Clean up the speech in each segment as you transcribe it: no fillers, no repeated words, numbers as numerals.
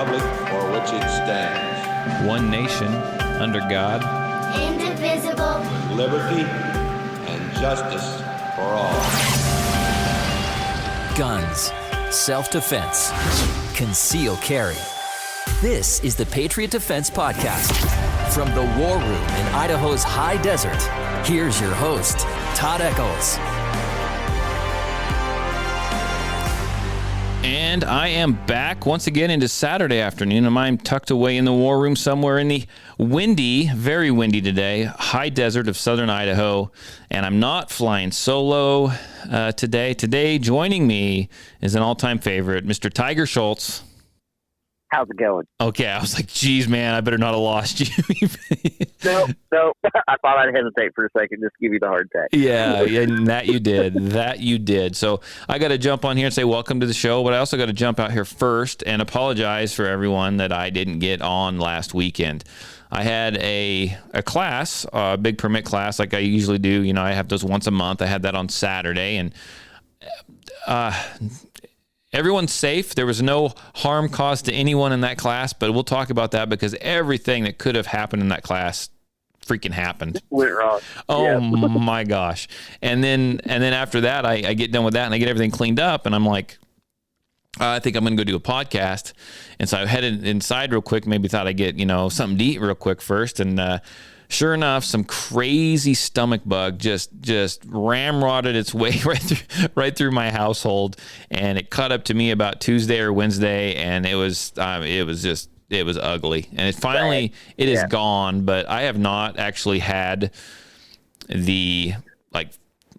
republic for which it stands, one nation, under God, indivisible, with liberty and justice for all. Guns, self-defense, concealed carry. This is the Patriot Defense Podcast. From the war room in Idaho's high desert, here's your host, Todd Echols. And I am back once again into Saturday afternoon, and I'm tucked away in the war room somewhere in the windy, very windy today, high desert of southern Idaho, and I'm not flying solo today. Today, joining me is an all-time favorite, Mr. Tiger Schultz. How's it going? Okay, I was like, geez, man, I better not have lost you. No. I thought I'd hesitate for a second just to give you the hard tack. Yeah, and that you did. So I got to jump on here and say welcome to the show, but I also got to jump out here first and apologize for everyone that I didn't get on last weekend. I had a class, a big permit class like I usually do. You know, I have those once a month. I had that on Saturday, and everyone's safe. There was no harm caused to anyone in that class, but we'll talk about that because everything that could have happened in that class freaking happened. Went wrong. Oh yeah. my gosh. And then after that, I get done with that and I get everything cleaned up and I'm like, I think I'm going to go do a podcast. And so I headed inside real quick, maybe thought I'd get, something to eat real quick first. And, sure enough, some crazy stomach bug just ramrodded its way right through my household, and it caught up to me about Tuesday or Wednesday, and it was ugly. And it is gone, but I have not actually had the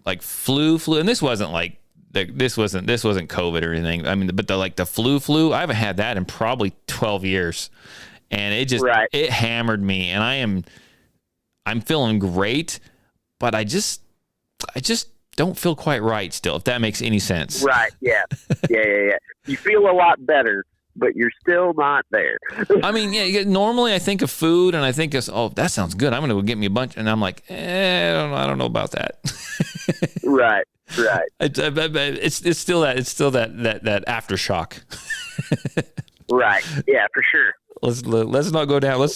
like flu, and this wasn't like this wasn't COVID or anything. I mean, but the flu, I haven't had that in probably 12 years, and it just it hammered me, and I'm feeling great, but I just don't feel quite right still, if that makes any sense. Right, yeah. You feel a lot better, but you're still not there. I mean, normally I think of food and I think, that sounds good. I'm going to go get me a bunch. And I'm like, I don't know about that. Right. It's still that aftershock. Right, yeah, for sure. Let's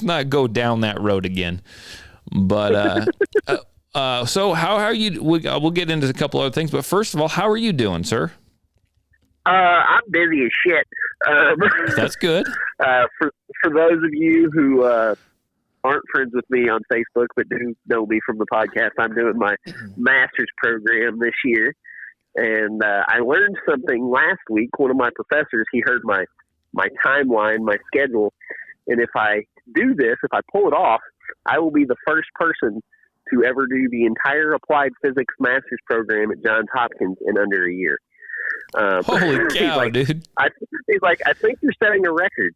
not go down that road again. But so how are you? We'll get into a couple other things, but first of all, how are you doing, sir? I'm busy as shit. That's good. For those of you who aren't friends with me on Facebook but do know me from the podcast, I'm doing my master's program this year, and I learned something last week. One of my professors, he heard my timeline, my schedule, and if I do this, if I pull it off, I will be the first person to ever do the entire applied physics master's program at Johns Hopkins in under a year. Holy cow, dude! He's like, I think you're setting a record.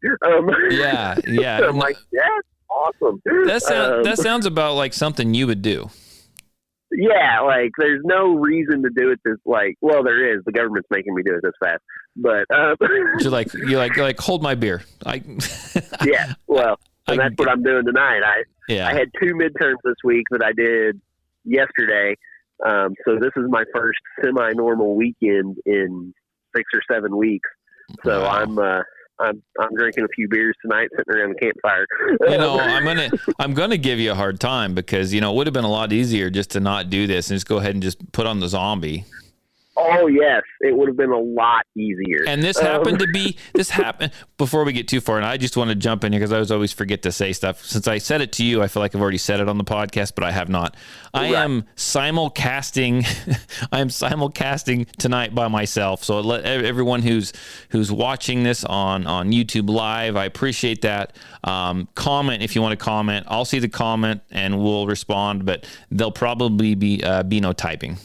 Yeah. So I'm like, yeah, awesome. That sounds about like something you would do. Yeah, like there's no reason to do it this well, there is. The government's making me do it this fast, but you're like hold my beer. Yeah, well. And that's what I'm doing tonight. I had 2 midterms this week that I did yesterday. So this is my first semi-normal weekend in 6 or 7 weeks. So wow. I'm drinking a few beers tonight, sitting around the campfire. I'm gonna give you a hard time because it would have been a lot easier just to not do this and just go ahead and just put on the zombie. Oh, yes. It would have been a lot easier. And this happened before we get too far. And I just want to jump in here because I always forget to say stuff. Since I said it to you, I feel like I've already said it on the podcast, but I have not. I am simulcasting tonight by myself. So let everyone who's watching this on YouTube Live, I appreciate that. Comment if you want to comment. I'll see the comment and we'll respond, but there'll probably be no typing.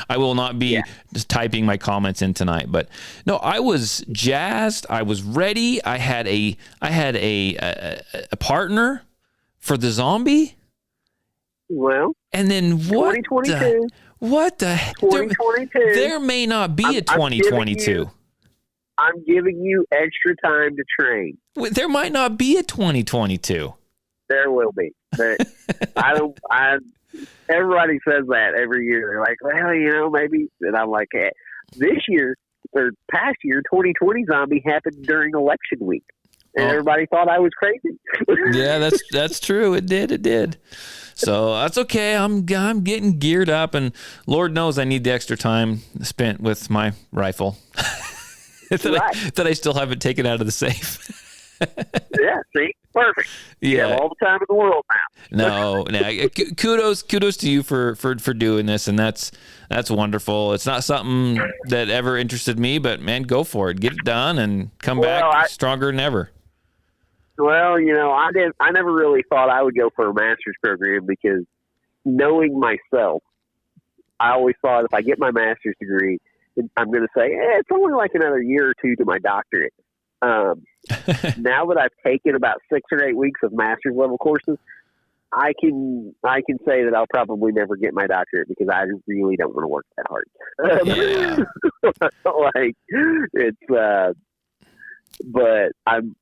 I will not be just typing my comments in tonight, but no, I was jazzed. I was ready. I had a partner for the zombie. Well, and then what? 2022. What the? 2022. There may not be a 2022. I'm giving you extra time to train. There might not be a 2022. There will be. Everybody says that every year. They're like, well, maybe. And I'm like, this year or past year, 2020 zombie happened during election week. and everybody thought I was crazy. Yeah, that's true. It did. So that's okay. I'm getting geared up, and Lord knows I need the extra time spent with my rifle that I still haven't taken out of the safe. Yeah, see, perfect. Yeah, you have all the time in the world now. No. Kudos to you for doing this, and that's wonderful. It's not something that ever interested me, but man, go for it, get it done, and come back stronger than ever. Well, I never really thought I would go for a master's program because knowing myself, I always thought if I get my master's degree, I'm going to say, it's only like another year or two to my doctorate. Now that I've taken about 6 or 8 weeks of master's level courses, I can say that I'll probably never get my doctorate because I really don't want to work that hard. But and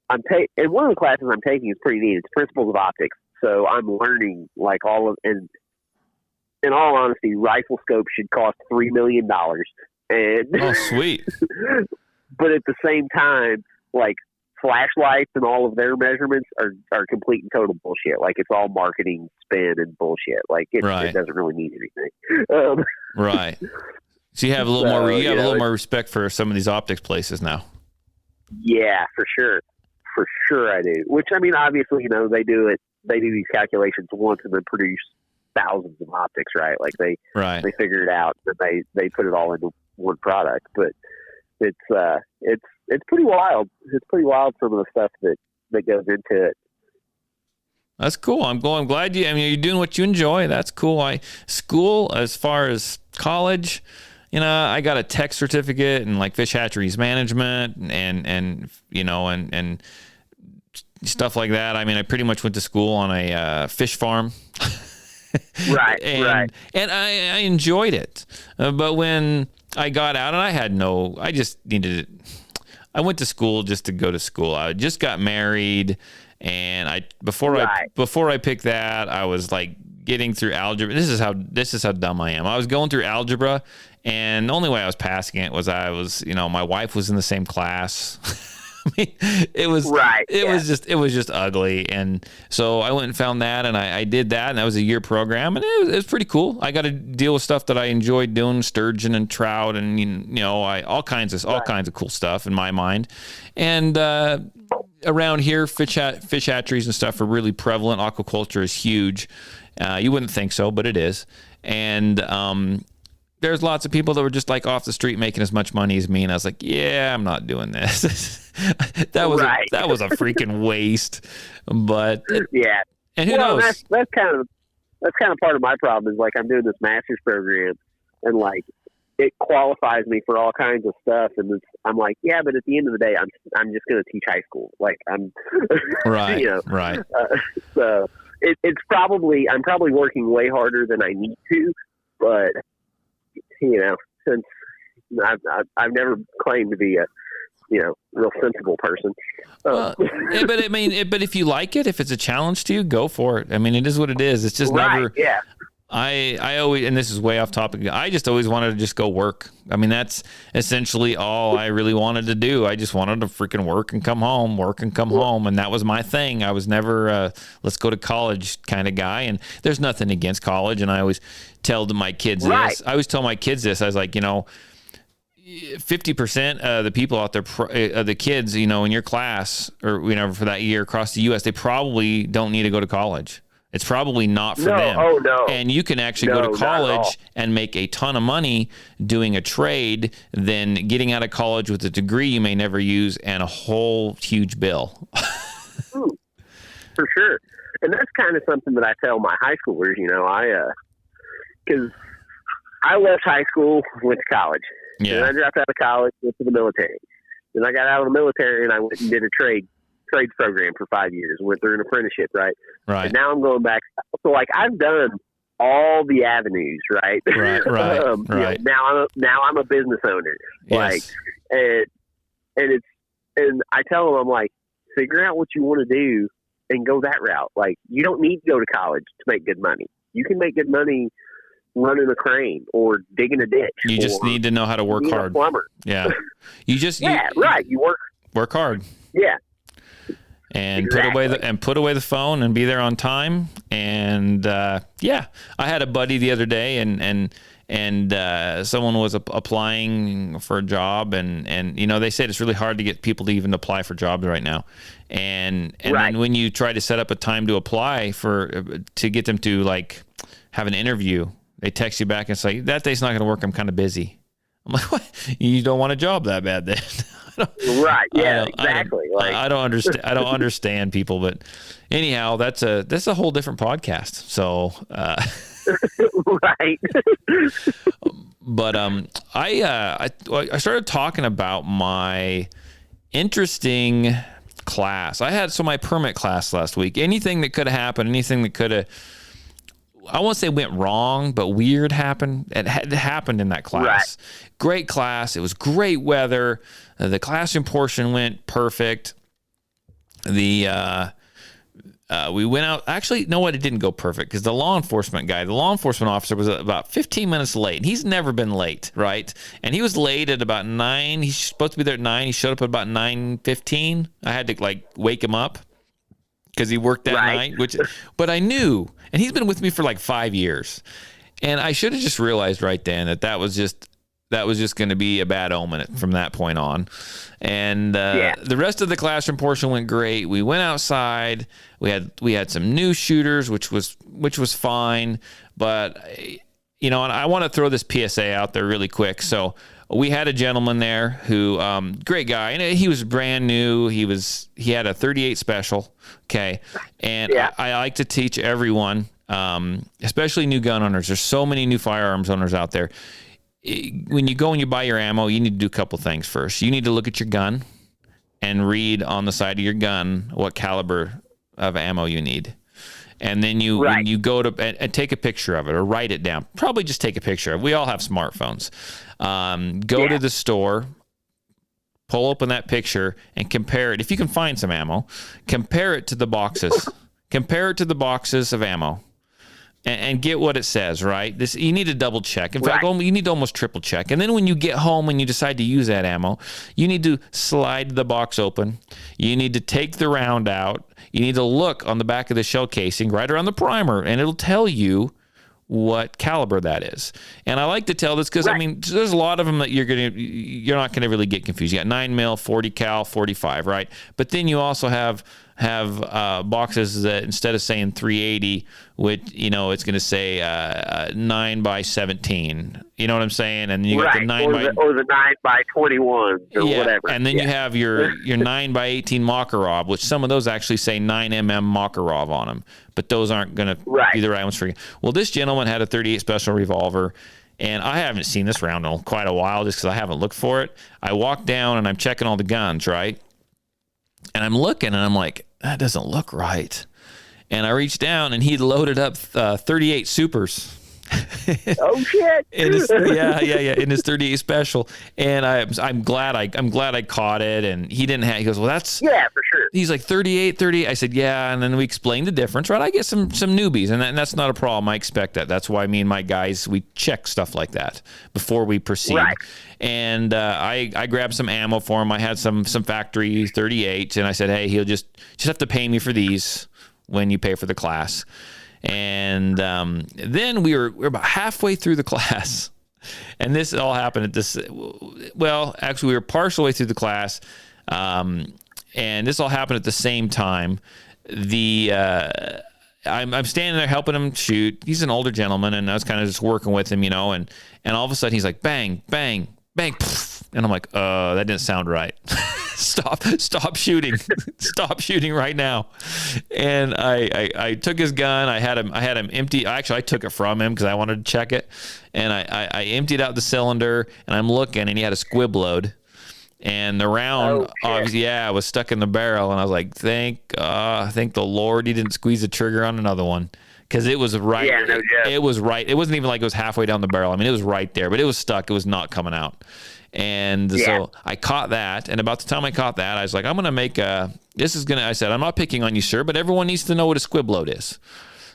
one of the classes I'm taking is pretty neat. It's Principles of Optics. So I'm learning and in all honesty, rifle scopes should cost $3 million. And oh, sweet. But at the same time, like flashlights and all of their measurements are complete and total bullshit. Like it's all marketing spin and bullshit. Like it doesn't really mean anything. Right. So you have a little more respect for some of these optics places now. Yeah, for sure I do. Which, I mean, obviously, they do these calculations once and then produce thousands of optics, right? Like they figure it out and they put it all into one product. But it's pretty wild. It's pretty wild, some of the stuff that goes into it. That's cool. I'm glad you're doing what you enjoy. That's cool. School, as far as college, I got a tech certificate in like fish hatcheries management and stuff like that. I mean, I pretty much went to school on a fish farm. Right. And I enjoyed it. But when I got out and I went to school just to go to school. I just got married, and before I picked that, I was like getting through algebra. This is how dumb I am. I was going through algebra, and the only way I was passing it was my wife was in the same class. I mean, it was just ugly. And so I went and found that, and I did that, and that was a year program, and it was pretty cool. I got to deal with stuff that I enjoyed doing, sturgeon and trout, and all kinds of cool stuff in my mind. And around here, fish hatcheries and stuff are really prevalent. Aquaculture is huge. You wouldn't think so, but it is. And there's lots of people that were just like off the street making as much money as me, and I was like, yeah, I'm not doing this. that was a freaking waste. But yeah, and who knows? That's kind of part of my problem is like I'm doing this master's program, and like it qualifies me for all kinds of stuff, and I'm like, yeah, but at the end of the day, I'm just going to teach high school. Like I'm right. So I'm probably working way harder than I need to, but since I've never claimed to be a real sensible person. But if you like it, if it's a challenge to you, go for it. I mean, it is what it is. It's just never. Yeah. I always, and this is way off topic, I just always wanted to just go work. I mean, that's essentially all I really wanted to do. I just wanted to freaking work and come home. And that was my thing. I was never let's go to college kind of guy. And there's nothing against college. And I always tell my kids this. I always tell my kids this. I was like, 50% of the people out there, the kids, in your class or, for that year across the U.S., they probably don't need to go to college. It's probably not for them. Oh, no. And you can actually go to college and make a ton of money doing a trade than getting out of college with a degree you may never use and a whole huge bill. For sure. And that's kind of something that I tell my high schoolers, because I left high school, went to college. Yeah. And I dropped out of college, went to the military. Then I got out of the military and I went and did a trades program for 5 years, went through an apprenticeship, right? And now I'm going back. So like I've done all the avenues, right? Right. Now I'm a business owner. Yes. And I tell them, I'm like, figure out what you want to do and go that route. Like you don't need to go to college to make good money. You can make good money running a crane or digging a ditch. You just need to know how to work hard. A plumber. Yeah. You You work hard. Yeah. and Exactly. put away the phone and be there on time. And I had a buddy the other day, and someone was applying for a job, and they said it's really hard to get people to even apply for jobs right now. And Right. then when you try to set up a time to apply to get them to like have an interview, they text you back and say, that day's not going to work. I'm kind of busy. I'm like, what? You don't want a job that bad then? Right. Yeah, exactly. I don't understand. I don't understand people, but anyhow, that's a whole different podcast. So, right. but I started talking about my interesting class. I had my permit class last week. Anything that could have happened, anything that could have, I won't say went wrong, but weird happened. It happened in that class. Right. Great class. It was great weather. The classroom portion went perfect. We went out. Actually, no, what? It didn't go perfect because the law enforcement officer was about 15 minutes late. He's never been late, right? And he was late at about 9. He's supposed to be there at 9. He showed up at about 9:15. I had to wake him up because he worked that night. But I knew, and he's been with me for 5 years, and I should have just realized right then that was just going to be a bad omen from that point on. And the rest of the classroom portion went great. We went outside. We had some new shooters, which was fine. But and I want to throw this PSA out there really quick. So we had a gentleman there who, great guy, and he was brand new. He had a .38 special, okay, and I like to teach everyone, especially new gun owners. There's so many new firearms owners out there. When you go and you buy your ammo, you need to do a couple things first. You need to look at your gun and read on the side of your gun what caliber of ammo you need. And then when you go to and take a picture of it or write it down. Probably just take a picture of it. We all have smartphones. Go to the store, pull open that picture, and compare it. If you can find some ammo, compare it to the boxes. Compare it to the boxes of ammo. And get what it says, right? You need to double check. In fact, you need to almost triple check. And then when you get home and you decide to use that ammo, you need to slide the box open. You need to take the round out. You need to look on the back of the shell casing right around the primer, and it'll tell you what caliber that is. And I like to tell this because there's a lot of them that you're not gonna really get confused. You got 9mm, 40 cal, 45, right? But then you also have boxes that instead of saying 380, which it's going to say 9x17. You know what I'm saying? And you got the 9x21 or whatever. And then you have your 9x18 Makarov, which some of those actually say 9mm Makarov on them, but those aren't going to be the right ones for you. Well, this gentleman had a .38 special revolver. And I haven't seen this round in quite a while just because I haven't looked for it. I walk down and I'm checking all the guns, right? And I'm looking and I'm like, that doesn't look right. And I reached down and he'd loaded up 38 supers. Oh shit! in his .38 special. And I'm glad I caught it. And he didn't have. He goes, well, that's for sure. He's like 38. I said, yeah. And then we explained the difference, right? I get some newbies, and that's not a problem. I expect that. That's why me and my guys, we check stuff like that before we proceed. Right. And I grabbed some ammo for him. I had some factory 38s, and I said, hey, he'll just have to pay me for these when you pay for the class. And then we were about halfway through the class, and this all happened at this. Well, actually, we were partial way through the class, and this all happened at the same time. I'm standing there helping him shoot. He's an older gentleman, and I was kind of just working with him, and all of a sudden he's like, bang, bang, bang, poof. And I'm like, that didn't sound right. Stop shooting. Stop shooting right now. And I took his gun. I had him empty. Actually, I took it from him because I wanted to check it. And I emptied out the cylinder, and I'm looking, and he had a squib load. And the round, obviously, was stuck in the barrel. And I was like, thank the Lord he didn't squeeze the trigger on another one. Because it was right. Yeah, no joke. It was right. It wasn't even like it was halfway down the barrel. I mean, it was right there, but it was stuck. It was not coming out. And so I caught that. And about the time I caught that, I was like, I'm going to make I said, I'm not picking on you, sir, but everyone needs to know what a squib load is.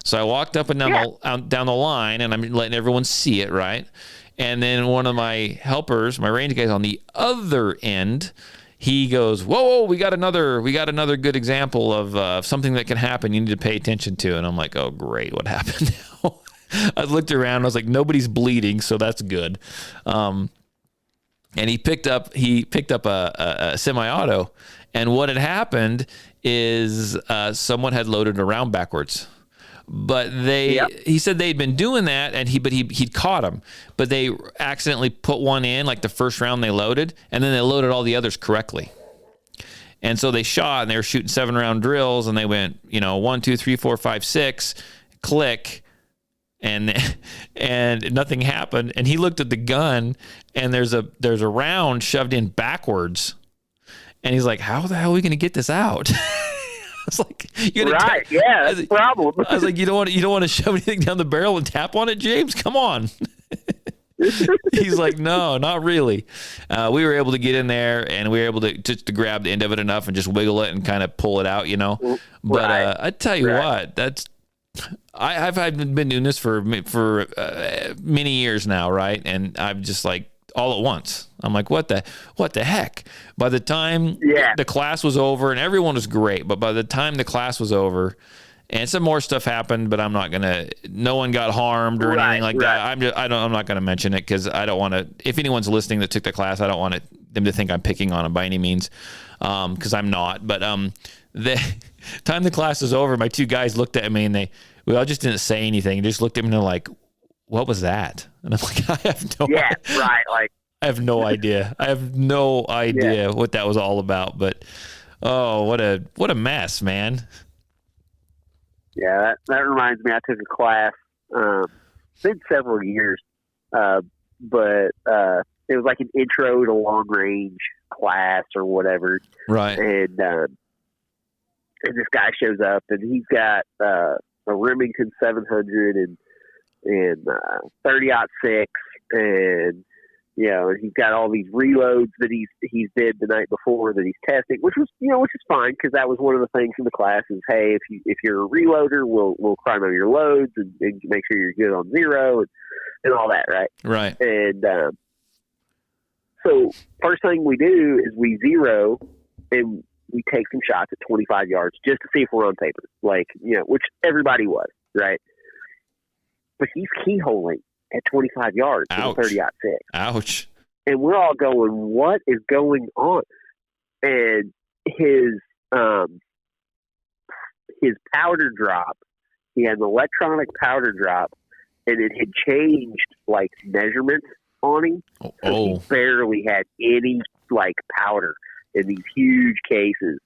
So I walked up and down the line, and I'm letting everyone see it, right? And then one of my helpers, my range guys on the other end, he goes, whoa, we got another good example of something that can happen. You need to pay attention to. And I'm like, oh, great. What happened now? I looked around. I was like, nobody's bleeding, so that's good. And he picked up a semi-auto, and what had happened is someone had loaded around backwards. But he said they'd been doing that, and he'd caught them, but they accidentally put one in, like the first round they loaded, and then they loaded all the others correctly. And so they shot, and they were shooting 7-round drills, and they went, 1, 2, 3, 4, 5, 6, click, and nothing happened. And he looked at the gun, and there's a round shoved in backwards, and he's like, "How the hell are we going to get this out?" I was like, that's the problem. I was like, you don't want to shove anything down the barrel and tap on it, James? Come on. He's like, no, not really. We were able to get in there, and we were able to grab the end of it enough and just wiggle it and kind of pull it out, But I tell you what, I've been doing this for many years now, right? And I'm just like, all at once. I'm like, what the heck? By the time the class was over, and everyone was great, but by the time the class was over, and some more stuff happened, but I'm not gonna. No one got harmed or anything like that. I'm not gonna mention it because I don't want to. If anyone's listening that took the class, I don't want them to think I'm picking on them by any means, because I'm not. But the time the class was over, my two guys looked at me and we all just didn't say anything. They just looked at me and they're like, what was that? And I'm like, I have no idea. I have no idea. I have no idea what that was all about. But what a mess, man. Yeah, that reminds me. I took a class. It's been several years, but it was like an intro to long range class or whatever. Right. And this guy shows up, and he's got a Remington 700 and 30-06, and he's got all these reloads that he's did the night before that he's testing, which is fine, because that was one of the things in the class is, hey, if you're a reloader, we'll chrono your loads and make sure you're good on zero and all that, right? And so first thing we do is we zero and we take some shots at 25 yards just to see if we're on paper, which everybody was, right? But he's keyholing at 25 yards with a 30-06. Ouch. And we're all going, what is going on? And his powder drop, he had an electronic powder drop, and it had changed, measurements on him. So he barely had any, powder in these huge cases.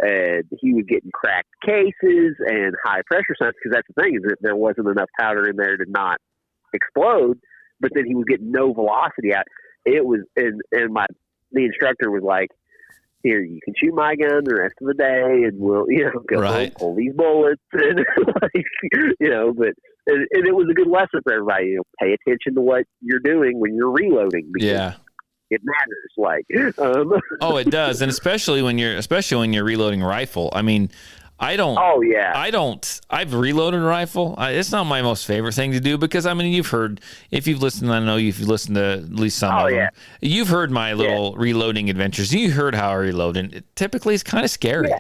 And he was getting cracked cases and high pressure signs, because that's the thing, is that there wasn't enough powder in there to not explode, but then he was getting no velocity out. It was, and the instructor was like, here, you can shoot my gun the rest of the day, and we'll, go home, pull these bullets, and but it was a good lesson for everybody. Pay attention to what you're doing when you're reloading, because it matters. Oh, it does, and especially when you're reloading a rifle. I mean, I don't. Oh yeah. I've reloaded a rifle. It's not my most favorite thing to do, because you've heard, if you've listened, I know you've listened to at least some of them. You've heard my little reloading adventures. You heard how I reload, and typically it's kind of scary. Yeah.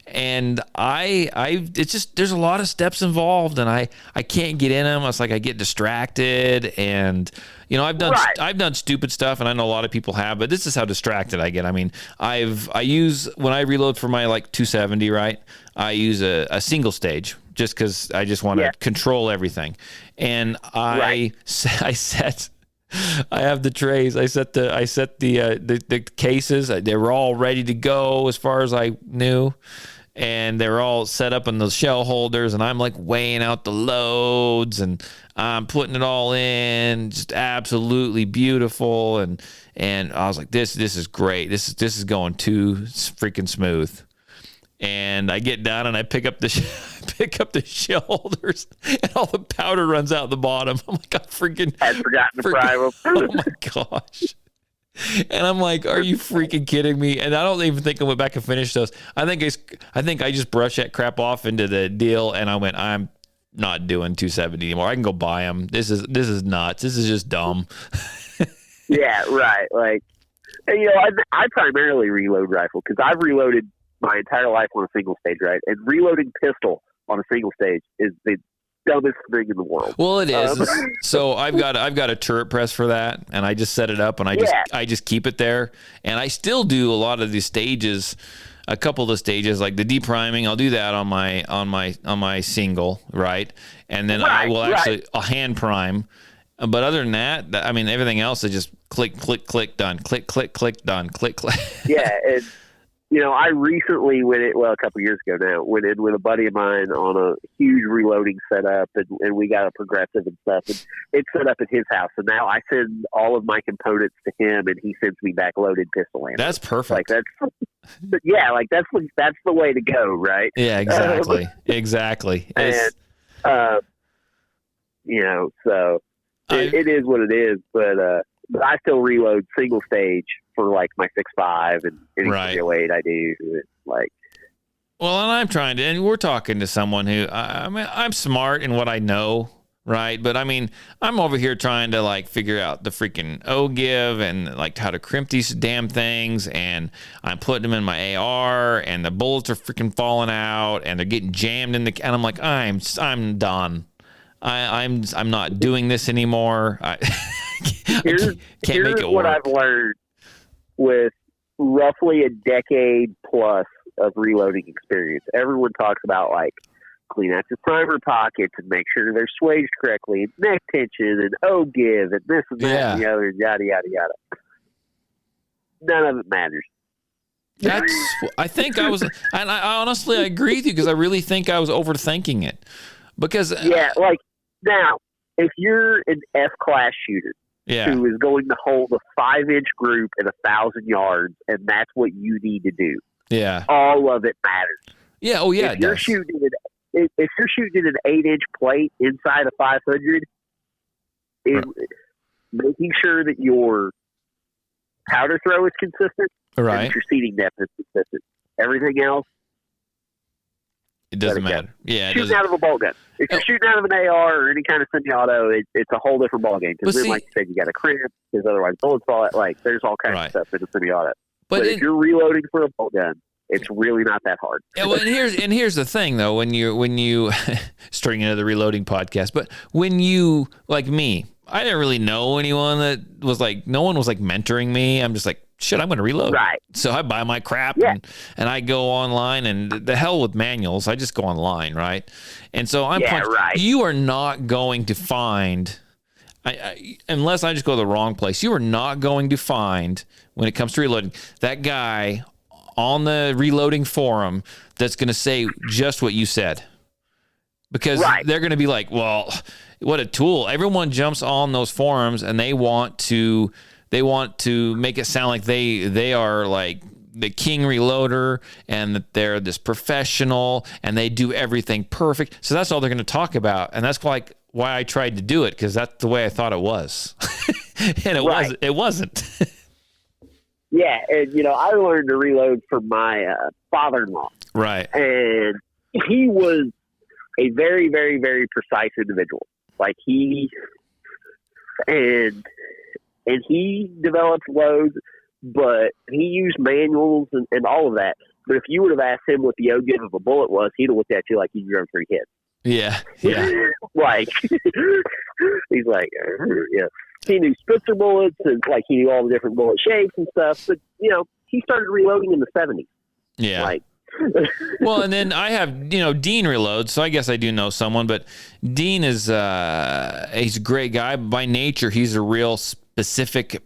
And it's just, there's a lot of steps involved, and I can't get in them. It's like I get distracted, and I've done stupid stuff, and I know a lot of people have, but this is how distracted I get. I mean, I use, when I reload for my 270, right, I use a single stage, just because I just want to control everything. And I have the trays. I set the cases. They were all ready to go as far as I knew, and they were all set up in the shell holders. And I'm weighing out the loads, and I'm putting it all in, just absolutely beautiful. And I was like, this is great. This is going too freaking smooth. And I get down and I pick up the shell holders, and all the powder runs out the bottom. I'm like, I'd forgotten to fry them. Oh my gosh. And I'm like, are you freaking kidding me? And I don't even think I went back and finished those. I think I just brushed that crap off into the deal, and I went, I'm not doing 270 anymore. I can go buy them. This is nuts. This is just dumb. Yeah, right. And, I primarily reload rifle because I've reloaded my entire life on a single stage, right? And reloading pistol on a single stage is the dumbest thing in the world. Well, it is. So I've got a turret press for that, and I just set it up, and I just keep it there. And I still do a lot of these stages, a couple of the stages, like the depriming. I'll do that on my single, right? And then I will actually I'll hand prime. But other than that, I mean, everything else is just click, click, click, done. Click, click, click, done. Click, click. Yeah, and I recently a couple years ago now, went in with a buddy of mine on a huge reloading setup, and we got a progressive and stuff, and it's set up at his house. And now I send all of my components to him, and he sends me back loaded pistol ammo. That's perfect. That's the way to go, right? Yeah, exactly, exactly. And so it is what it is, but I still reload single stage for like my 6.5 and any 308 I do. It's like, well, and I'm trying to, and we're talking to someone who, I mean, I'm smart in what I know, right? But I mean, I'm over here trying to like figure out the freaking O-give and like how to crimp these damn things, and I'm putting them in my AR, and the bullets are freaking falling out, and they're getting jammed in the, and I'm like, I'm done. I'm not doing this anymore. Here's what I've learned with roughly a decade plus of reloading experience. Everyone talks about like clean out your primer pockets and make sure they're swaged correctly, and neck tension and O-give and this and that and the other, yada yada yada. None of it matters. I think I was, and I honestly agree with you, because I really think I was overthinking it. Because like now, if you're an F-class shooter, who is going to hold a 5-inch group at 1,000 yards, and that's what you need to do. Yeah, all of it matters. Yeah. Oh, yeah. If you're shooting an 8-inch plate inside a 500, making sure that your powder throw is consistent, and that your seating depth is consistent. Everything else, it doesn't matter. Yeah, shooting out of a bolt gun. If you're shooting out of an AR or any kind of semi-auto, it's a whole different ballgame. Because then, like you said, you got to crimp, because otherwise bullets fall out. Like, there's all kinds of stuff in a semi-auto. But if you're reloading for a bolt gun, it's really not that hard. Yeah, well, and here's the thing though, when you string into the reloading podcast, but when you, like me, I didn't really know anyone that was like, no one was like mentoring me. I'm just like, shit, I'm going to reload. Right. So I buy my crap and I go online, and the hell with manuals, I just go online, right? And so you are not going to find, unless I just go to the wrong place, you are not going to find, when it comes to reloading, that guy on the reloading forum that's going to say just what you said. Because they're going to be like, well, what a tool. Everyone jumps on those forums, and they want to make it sound like they are like the king reloader, and that they're this professional and they do everything perfect. So that's all they're going to talk about. And that's like why I tried to do it, because that's the way I thought it was. And it wasn't. Yeah. And, I learned to reload from my father-in-law. Right. And he was a very, very, very precise individual. Like he developed loads, but he used manuals and all of that. But if you would have asked him what the O-give of a bullet was, he'd have looked at you like you'd grown 3 kids. Yeah. Like, he's like, yeah. He knew Spitzer bullets, and like he knew all the different bullet shapes and stuff. But, he started reloading in the 70s. Yeah. Like, well, and then I have, Dean reloads, so I guess I do know someone, but Dean is, he's a great guy. By nature, he's a real specific,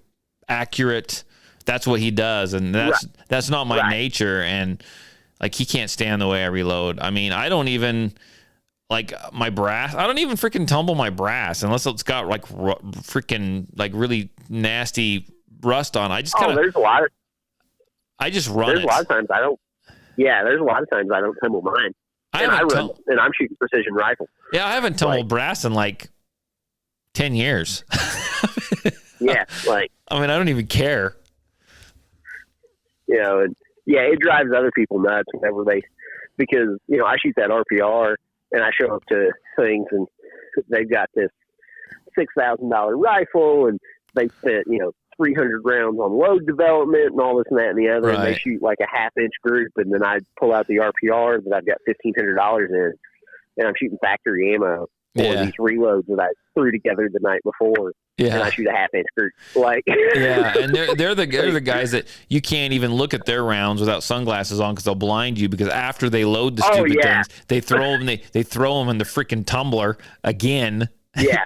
accurate, that's what he does. And that's not my nature. And like, he can't stand the way I reload. I mean, I don't even like my brass. I don't even freaking tumble my brass unless it's got like freaking like really nasty rust on. I just there's a lot of, I just run there's a lot of times I don't. Yeah, there's a lot of times I don't tumble mine. And I'm shooting precision rifle. Yeah, I haven't tumbled brass in like 10 years. Yeah, like, I mean, I don't even care. And it drives other people nuts whenever because I shoot that RPR and I show up to things and they've got this $6,000 rifle and they spent, 300 rounds on load development and all this and that and the other, and they Right. shoot like a half-inch group, and then I pull out the RPR that I've got $1,500 in, and I'm shooting factory ammo for these reloads that I threw together the night before, and I shoot a half-inch group. Like, yeah, and they're the guys that you can't even look at their rounds without sunglasses on because they'll blind you, because after they load the stupid things, they throw them they throw them in the freaking tumbler again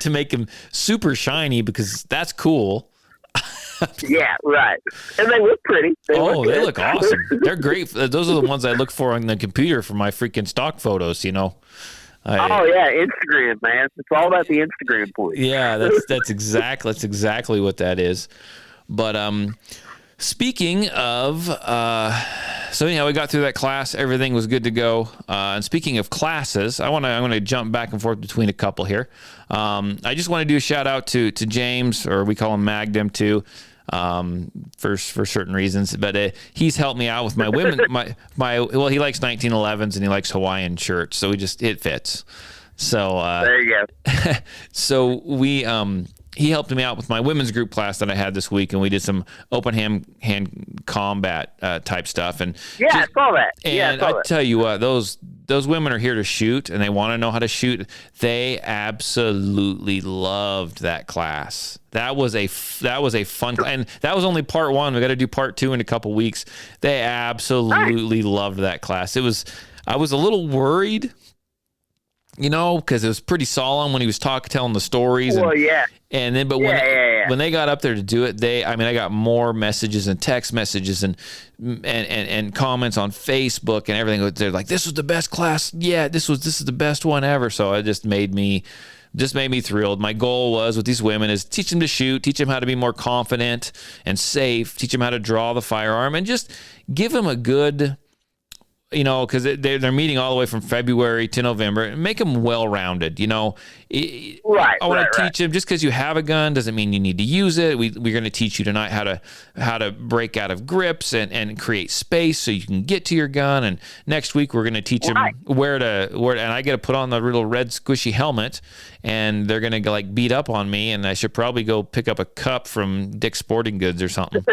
to make them super shiny, because that's cool. Yeah, right. And they look pretty. They look awesome. They're great. Those are the ones I look for on the computer for my freaking stock photos, Instagram, man. It's all about the Instagram point. Yeah, that's exactly what that is. But speaking of, so anyhow, we got through that class. Everything was good to go. And speaking of classes, I'm going to jump back and forth between a couple here. I just want to do a shout out to James, or we call him Magdam too, for certain reasons. But he's helped me out with my women. Well, he likes 1911s and he likes Hawaiian shirts, so it fits. So there you go. So he helped me out with my women's group class that I had this week, and we did some open hand combat type stuff. And I saw that. And I tell you what, those women are here to shoot, and they want to know how to shoot. They absolutely loved that class. That was a fun, and that was only part one. We got to do part two in a couple weeks. They absolutely loved that class. I was a little worried, because it was pretty solemn when he was telling the stories. Well, yeah. And then, but when they got up there to do it, I got more messages and text messages and comments on Facebook and everything. They're like, "This was the best class. Yeah, this is the best one ever." So it just made me thrilled. My goal was with these women is teach them to shoot, teach them how to be more confident and safe, teach them how to draw the firearm, and just give them a good, because they're meeting all the way from February to November, and make them well-rounded. I want to teach them, just because you have a gun doesn't mean you need to use it. We're going to teach you tonight how to break out of grips and create space so you can get to your gun. And next week we're going to teach them where to, and I got to put on the little red squishy helmet, and they're going to beat up on me, and I should probably go pick up a cup from Dick's Sporting Goods or something.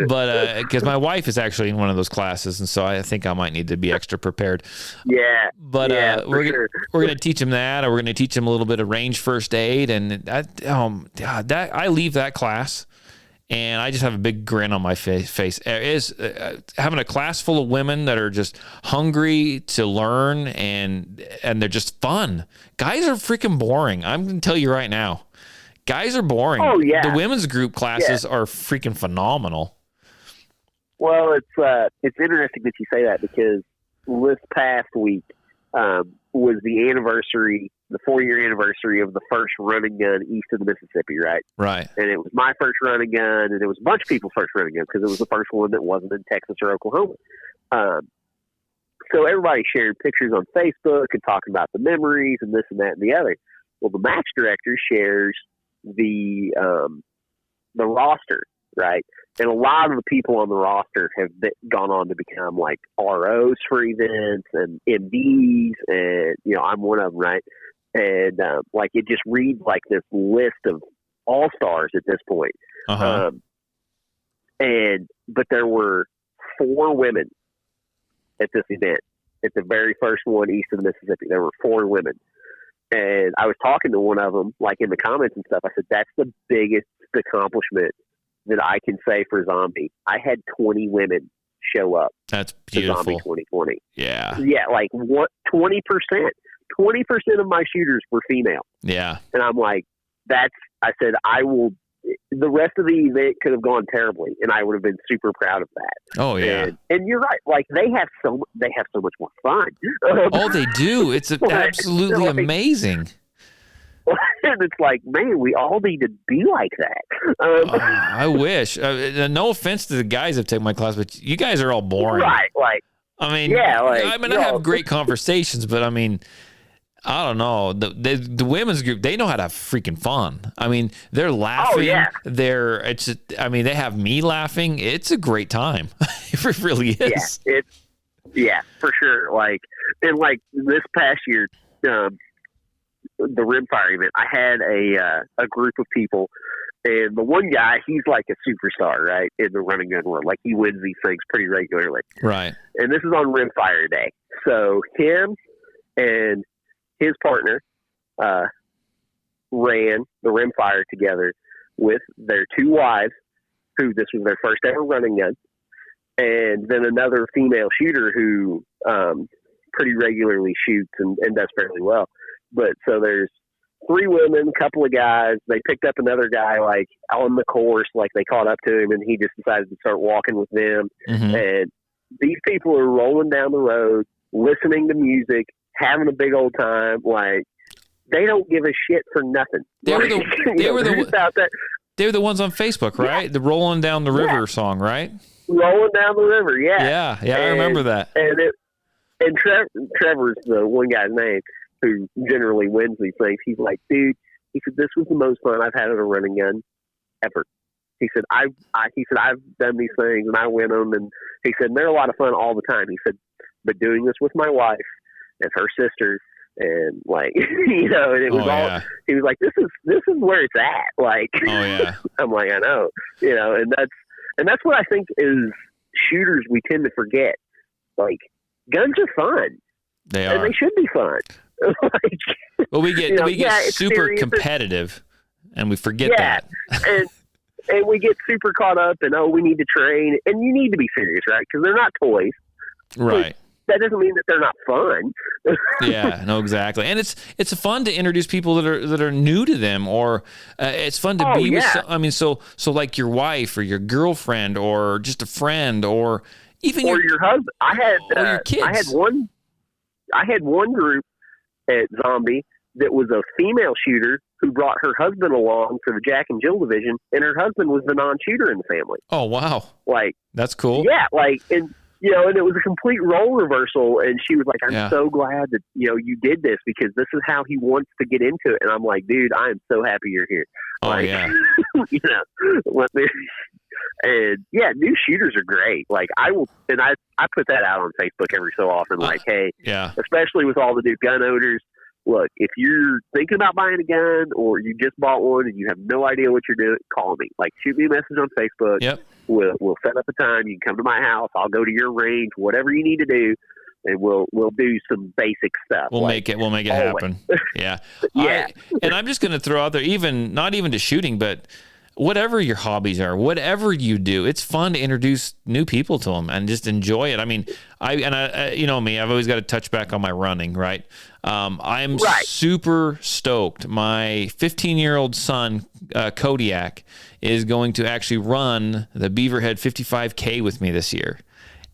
But because my wife is actually in one of those classes, and so I think I might need to be extra prepared. Yeah. But we're going to teach them that, or we're going to teach them a little bit of range first aid, and I leave that class, and I just have a big grin on my face. Is having a class full of women that are just hungry to learn, and they're just fun. Guys are freaking boring. I'm going to tell you right now. Guys are boring. Oh, yeah. The women's group classes are freaking phenomenal. Well, it's interesting that you say that, because this past week was the 4-year anniversary of the first running gun east of the Mississippi, right? Right. And it was my first running gun, and it was a bunch of people's first running gun, because it was the first one that wasn't in Texas or Oklahoma. So everybody shared pictures on Facebook and talking about the memories and this and that and the other. Well, the match director shares the roster, right? And a lot of the people on the roster have gone on to become like ROs for events and MDs, and I'm one of them, right? And it just reads like this list of all stars at this point. Uh-huh. But there were 4 women at this event. At the very first one east of the Mississippi, there were 4 women. And I was talking to one of them, in the comments and stuff. I said, that's the biggest accomplishment that I can say for Zombie. I had 20 women show up. That's beautiful. To Zombie 2020. Yeah. Yeah, 20%. 20% of my shooters were female. Yeah. And I'm like, I said, the rest of the event could have gone terribly, and I would have been super proud of that. Oh yeah. And you're right. They have so much more fun. Oh, they do. It's absolutely amazing. And it's like, man, we all need to be like that. I wish. No offense to the guys that take my class, but you guys are all boring. Right. I have great conversations, but I don't know. The women's group, they know how to have freaking fun. They're laughing. Oh, yeah. They have me laughing. It's a great time. It really is. Yeah, for sure. And this past year, the rimfire event, I had a group of people And the one guy, he's like a superstar, right, in the running gun world. Like, he wins these things pretty regularly. Right. And this is on Rimfire Day. So him and his partner ran the Rimfire together with their 2 wives, who this was their first ever running gun, and then another female shooter who pretty regularly shoots and does fairly well. But so there's 3 women, a couple of guys. They picked up another guy like on the course, like they caught up to him, and he just decided to start walking with them. Mm-hmm. And these people are rolling down the road, listening to music, having a big old time. Like, they don't give a shit for nothing. They were the ones on Facebook, right? Yeah. The Rolling Down the River song, right? Rolling down the river, yeah. Yeah, I remember that. And Trevor's the one guy's name who generally wins these things. He's like, dude, he said, this was the most fun I've had at a running gun ever. He said, I've done these things and I win them. And he said, they're a lot of fun all the time. He said, but doing this with my wife and her sisters, and like, you know, and it was he was like, this is where it's at. Like, I'm like, I know, you know, and that's what I think is shooters we tend to forget. Like, guns are fun. They are. And they should be fun. Like, well, we get super serious competitive and we forget that. and we get super caught up and, we need to train, and you need to be serious, right? Because they're not toys. Right. That doesn't mean that they're not fun. Yeah, no, exactly. And it's fun to introduce people that are new to them, or it's fun to be with. So like your wife or your girlfriend or just a friend or even your husband. your kids. I had one group at Zombie that was a female shooter who brought her husband along for the Jack and Jill division, and her husband was the non-shooter in the family. Oh, wow. Like, that's cool. Yeah, like, and you know, and it was a complete role reversal. And she was like, I'm so glad that, you know, you did this because this is how he wants to get into it. And I'm like, dude, I am so happy you're here. Oh, like, you know, and new shooters are great. Like, I put that out on Facebook every so often. Like, hey, especially with all the new gun owners, look, if you're thinking about buying a gun or you just bought one and you have no idea what you're doing, call me. Like, shoot me a message on Facebook. Yep. We'll set up a time. You can come to my house. I'll go to your range, whatever you need to do, and we'll do some basic stuff. We'll make it happen. Yeah. Yeah. And I'm just going to throw out there, not even to shooting, but whatever your hobbies are, whatever you do, it's fun to introduce new people to them and just enjoy it. I mean, I you know me, I've always got to touch back on my running, right? I'm super stoked. My 15-year-old son, Kodiak, is going to actually run the Beaverhead 55K with me this year.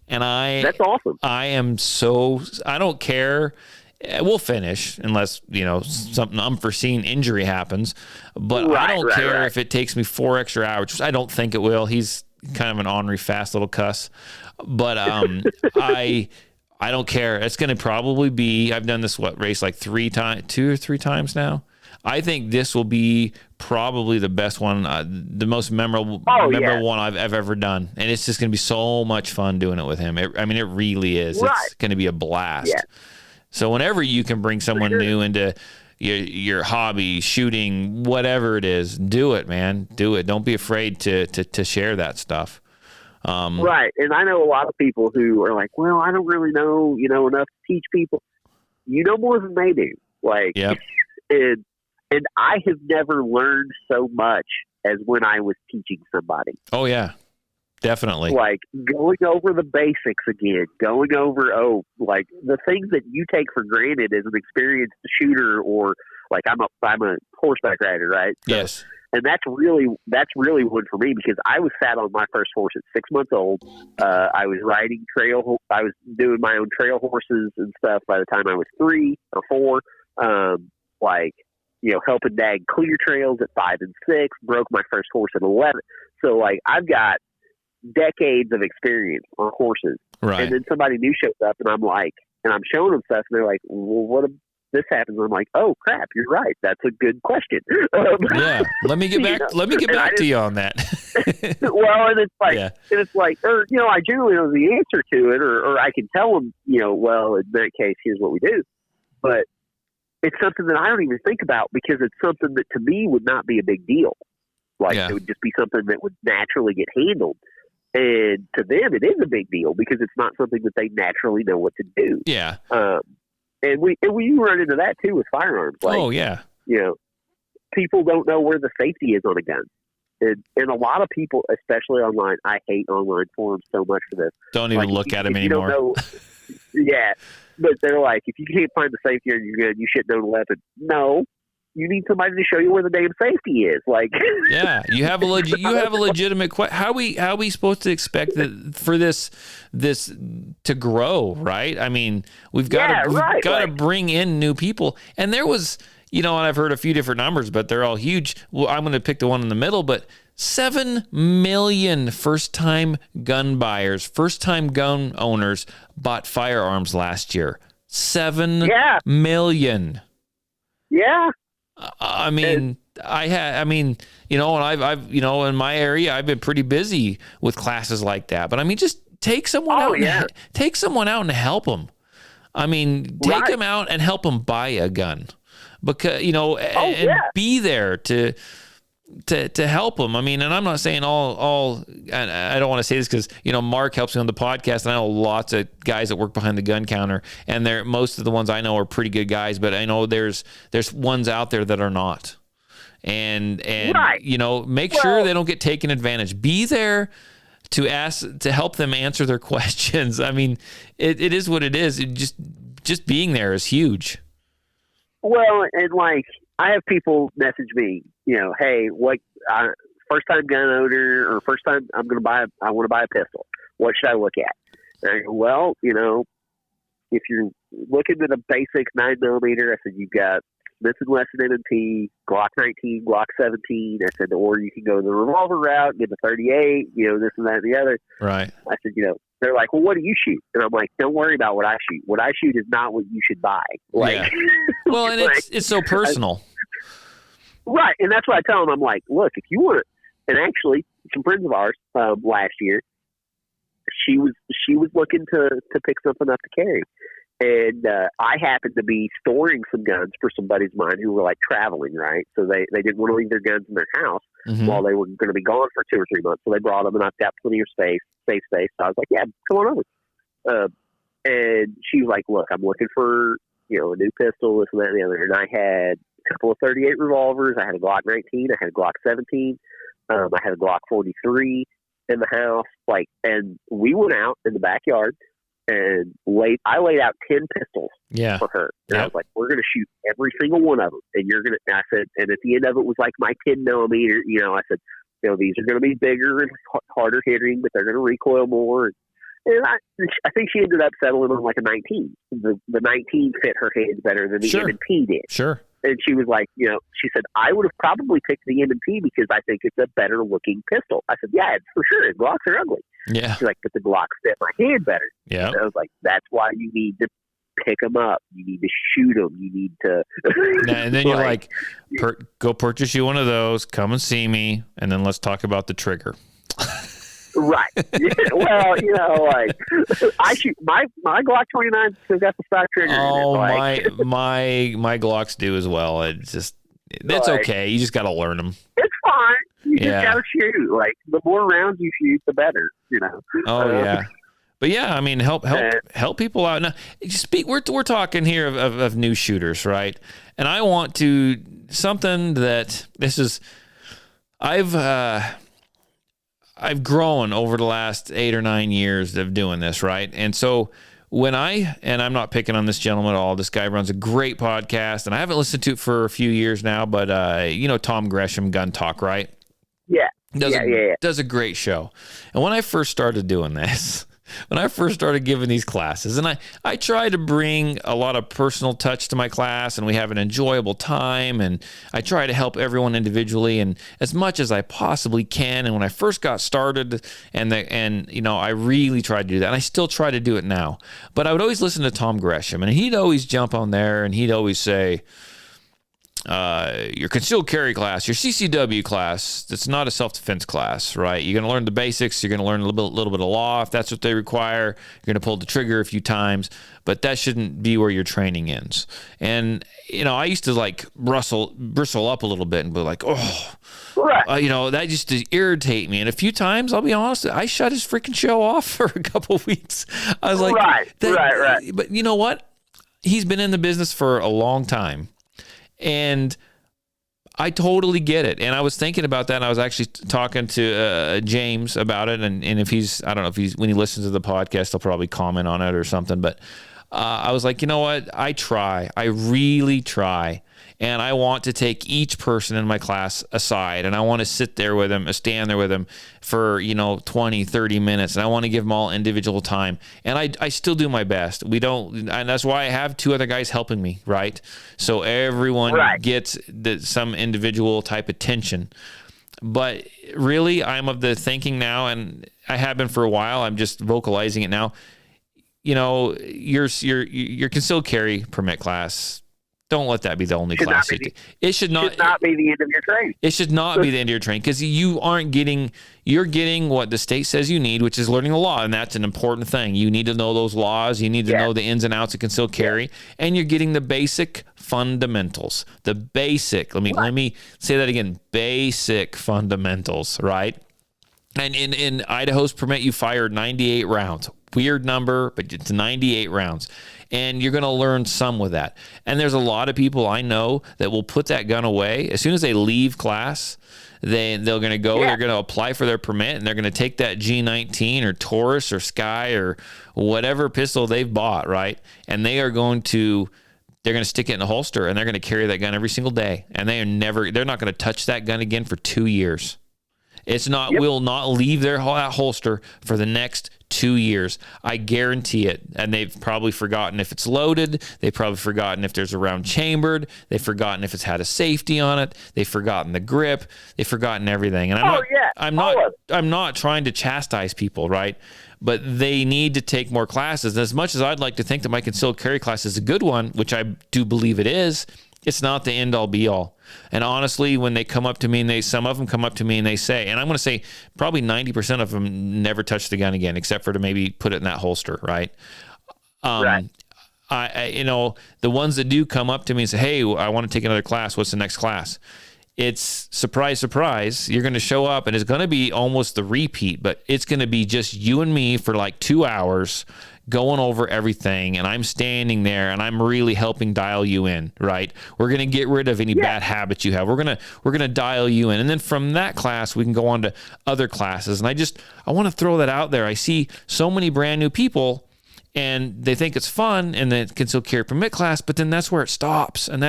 And that's awesome. I don't care. We'll finish unless, you know, something unforeseen injury happens. But I don't care if it takes me 4 extra hours, which I don't think it will. He's kind of an ornery, fast little cuss. But I don't care. It's going to probably be, I've done this, race like 2 or 3 times now. I think this will be probably the best one, the most memorable one I've ever done. And it's just going to be so much fun doing it with him. It really is. Right. It's going to be a blast. Yeah. So whenever you can bring someone new into your hobby, shooting, whatever it is, do it, man. Do it. Don't be afraid to share that stuff. Right. And I know a lot of people who are like, well, I don't really know, enough to teach people. You know more than they do. Like, and I have never learned so much as when I was teaching somebody. Oh, yeah. Definitely. Like going over the basics again, going over, like the things that you take for granted as an experienced shooter, or like I'm a horseback rider, right? So, yes. And that's really one for me, because I was sat on my first horse at 6 months old. I was riding I was doing my own trail horses and stuff by the time I was 3 or 4. Helping Dad clear trails at 5 and 6, broke my first horse at 11. So like I've got decades of experience on horses. Right. And then somebody new shows up and I'm like, and I'm showing them stuff and they're like, well, what if this happens? And I'm like, oh crap, you're right. That's a good question. Yeah. Let me get back. Let me get back to you on that. Well, and it's like, I generally know the answer to it, or I can tell them, well, in that case, here's what we do. But it's something that I don't even think about, because it's something that to me would not be a big deal. Like Yeah. it would just be something that would naturally get handled. And to them, it is a big deal because it's not something that they naturally know what to do. Yeah. And we run into that too with firearms. Like, Oh yeah. you know, people don't know where the safety is on a gun. And a lot of people, especially online, I hate online forums so much for this. Don't even look at them if you don't anymore. know, yeah, but they're like, if you can't find the safety on your gun, you shouldn't own a weapon. No, you need somebody to show you where the damn safety is. Like, Yeah, you have a legitimate question. How we supposed to expect that for this to grow, right? I mean, we've got to bring in new people. And there was, and I've heard a few different numbers, but they're all huge. Well, I'm going to pick the one in the middle, but 7 million first-time gun buyers, first-time gun owners bought firearms last year. 7 million. Yeah. I mean, and I've in my area, I've been pretty busy with classes like that. But I mean, just take someone out and help them. I mean, take them out and help them buy a gun, because and be there to help them. I mean, and I'm not saying all, and I don't want to say this because, Mark helps me on the podcast, and I know lots of guys that work behind the gun counter, and most of the ones I know are pretty good guys, but I know there's ones out there that are not. And make sure they don't get taken advantage. Be there to help them answer their questions. I mean, it is what it is. Just being there is huge. Well, and like, I have people message me, hey, first time gun owner, or first time I want to buy a pistol. What should I look at? And I go, well, if you're looking at a basic 9mm, I said, you've got Smith & Wesson M&P, Glock 19, Glock 17. I said, or you can go the revolver route, get the 38, this and that and the other. Right. I said, they're like, well, what do you shoot? And I'm like, don't worry about what I shoot. What I shoot is not what you should buy. Like, well, and it's so personal. Right. And that's what I tell them. I'm like, look, if you want to, and actually some friends of ours, last year, she was looking to pick something up to carry. And I happened to be storing some guns for some buddies of mine who were like traveling, right? So they didn't want to leave their guns in their house while they were going to be gone for 2 or 3 months. So they brought them, and I've got plenty of safe space. So I was like, yeah, come on over. And she was like, look, I'm looking for, a new pistol, this and that and the other. And I had a couple of 38 revolvers. I had a Glock 19. I had a Glock 17. I had a Glock 43 in the house. And we went out in the backyard. And I laid out 10 pistols for her. And I was like, we're going to shoot every single one of them. And I said, and at the end of it was like my 10mm, I said, these are going to be bigger and harder hitting, but they're going to recoil more. And I think she ended up settling on like a 19. The 19 fit her hands better than the M&P did. Sure. And she was like, she said, I would have probably picked the M&P because I think it's a better looking pistol. I said, yeah, for sure. Glocks are ugly. Yeah. She's like, but the Glocks fit my hand better. Yeah. And I was like, that's why you need to pick them up. You need to shoot them. You need to. And then you're like, go purchase you one of those. Come and see me, and then let's talk about the trigger. Right. Yeah, well, I shoot my Glock 29 still got the stock trigger. Oh, in it. my Glocks do as well. That's okay. You just got to learn them. It's fine. You just got to shoot. Like, the more rounds you shoot, the better. Oh yeah. But yeah, I mean, help people out. Now, we're talking here of new shooters, right? And I want to something that this is. I've grown over the last 8 or 9 years of doing this, right? And so and I'm not picking on this gentleman at all. This guy runs a great podcast, and I haven't listened to it for a few years now, but Tom Gresham, Gun Talk, right? Yeah. Does a great show. And when I first started doing this, when I first started giving these classes, and I try to bring a lot of personal touch to my class, and we have an enjoyable time, and I try to help everyone individually and as much as I possibly can. And when I first got started, I really tried to do that, and I still try to do it now. But I would always listen to Tom Gresham, and he'd always jump on there, and he'd always say, your concealed carry class, your CCW class. That's not a self-defense class, right? You're going to learn the basics. You're going to learn a little bit of law if that's what they require. You're going to pull the trigger a few times, but that shouldn't be where your training ends. And I used to like bristle up a little bit and be like, oh, right. That just to irritate me. And a few times, I'll be honest, I shut his freaking show off for a couple of weeks. I was like, right. But you know what? He's been in the business for a long time. And I totally get it. And I was thinking about that. And I was actually talking to James about it. And if I don't know if when he listens to the podcast, he'll probably comment on it or something. But I was like, you know what? I really try. And I want to take each person in my class aside, and I want to sit there with them, stand there with them for, 20, 30 minutes. And I want to give them all individual time. And I still do my best. And that's why I have two other guys helping me, right? So everyone gets some individual type attention. But really, I'm of the thinking now, and I have been for a while, I'm just vocalizing it now. Your concealed carry permit class, don't let that be the only class. It should not be the end of your training. It should not be the end of your training, because you're getting what the state says you need, which is learning the law. And that's an important thing. You need to know those laws. You need to know the ins and outs of concealed carry, and you're getting the basic fundamentals, let me say that again, basic fundamentals, right? And in Idaho's permit, you fire 98 rounds. Weird number, but it's 98 rounds. And you're going to learn some with that. And there's a lot of people I know that will put that gun away. As soon as they leave class, they're going to go, they're going to apply for their permit, and they're going to take that G19 or Taurus or Sky or whatever pistol they've bought, right? And they're going to stick it in a holster, and they're going to carry that gun every single day. And they're not going to touch that gun again for 2 years. Will not leave their holster for the next 2 years. I guarantee it. And they've probably forgotten if it's loaded. They've probably forgotten if there's a round chambered. They've forgotten if it's had a safety on it. They've forgotten the grip. They've forgotten everything. And I'm not trying to chastise people, right? But they need to take more classes. And as much as I'd like to think that my concealed carry class is a good one, which I do believe it is, it's not the end all be all. And honestly, when they come up to me, and some of them come up to me and they say, and I'm going to say probably 90% of them never touch the gun again, except for to maybe put it in that holster, right? Right. The ones that do come up to me and say, hey, I want to take another class. What's the next class? It's surprise, surprise. You're going to show up, and it's going to be almost the repeat, but it's going to be just you and me for like 2 hours going over everything, and I'm standing there, and I'm really helping dial you in, right? We're going to get rid of any bad habits you have. We're going to dial you in. And then from that class, we can go on to other classes. And I want to throw that out there. I see so many brand new people, and they think it's fun in the concealed carry permit class, but then that's where it stops. And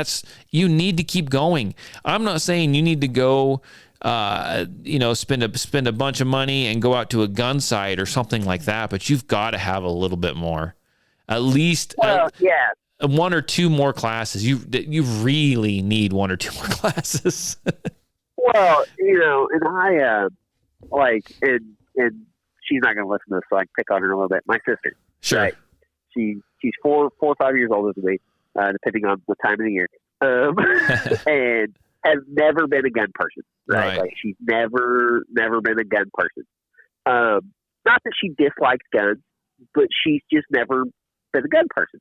you need to keep going. I'm not saying you need to go spend a bunch of money and go out to a gun site or something like that, but you've got to have a little bit more, at least one or two more classes. You really need one or two more classes. Well, and I and she's not going to listen to this, so I can pick on her a little bit. My sister, sure, right? She's 4 or 5 years older than me, depending on what time of the year, and has never been a gun person. Right. Like she's never been a gun person. Not that she dislikes guns, but she's just never been a gun person.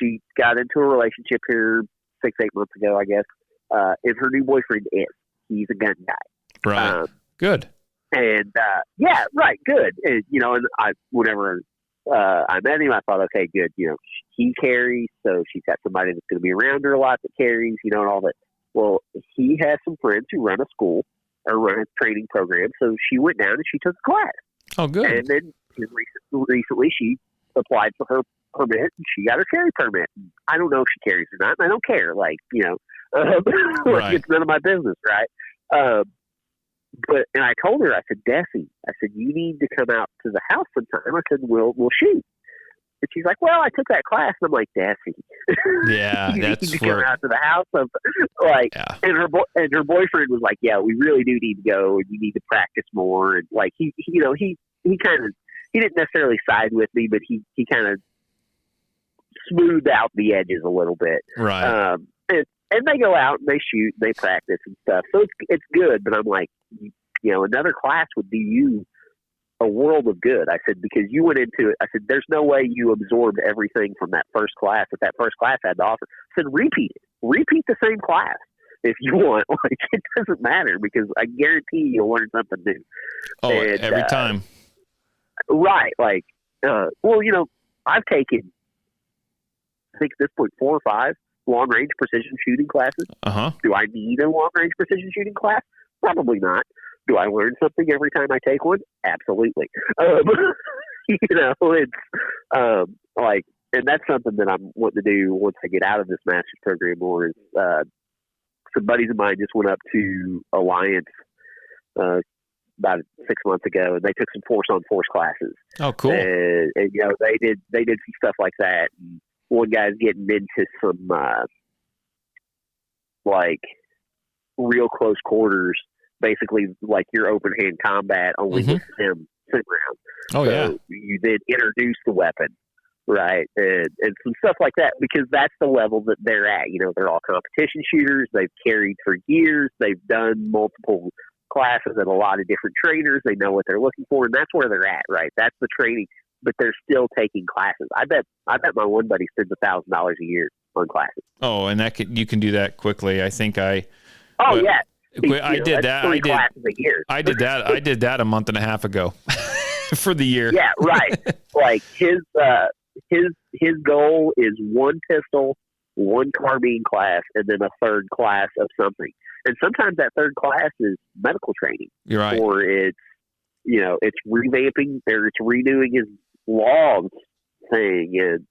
She got into a relationship here 6-8 months ago, I guess. And her new boyfriend he's a gun guy. Right. Good. And, good. And, whenever I met him, I thought, okay, good. He carries, so she's got somebody that's going to be around her a lot that carries, and all that. Well, he has some friends who run a school or run a training program, so she went down and she took a class. Oh, good. And then recently she applied for her permit and she got her carry permit. I don't know if she carries or not, and I don't care. Right. It's none of my business, right? And I told her, I said, Desi, you need to come out to the house sometime. I said, we'll shoot. And she's like, well, I took that class. And I'm like, Desi. Yeah, you need to come out to the house. And her boyfriend was like, yeah, we really do need to go, and you need to practice more. And he didn't necessarily side with me, but he kind of smoothed out the edges a little bit. Right. and they go out and they shoot and they practice and stuff. So it's good, but I'm like, another class would do you a world of good. I said, because you went into it. I said, there's no way you absorbed everything from that first class that first class had to offer. I said, repeat the same class if you want. Like, it doesn't matter, because I guarantee you'll learn something new. Oh, and, every time. Right. Like, I've taken, I think at this point, 4 or 5 long-range precision shooting classes. Uh-huh. Do I need a long-range precision shooting class? Probably not. Do I learn something every time I take one? Absolutely. It's and that's something that I'm wanting to do once I get out of this master's program more. Is some buddies of mine just went up to Alliance about 6 months ago, and they took some force-on-force classes. Oh, cool. And they did some stuff like that. And one guy's getting into some real close quarters, basically like your open hand combat, only with sim rounds. Oh, so yeah. You then introduce the weapon, right, and some stuff like that, because that's the level that they're at. They're all competition shooters. They've carried for years. They've done multiple classes at a lot of different trainers. They know what they're looking for, and that's where they're at, right? That's the training, but they're still taking classes. I bet my one buddy spends $1,000 a year on classes. Oh, and you can do that quickly. I think yeah. I did that. I did that a month and a half ago for the year. Yeah, right. Like his goal is 1 pistol, 1 carbine class, and then a 3rd class of something. And sometimes that 3rd class is medical training. You're right. Or it's revamping, or it's renewing his logs thing, and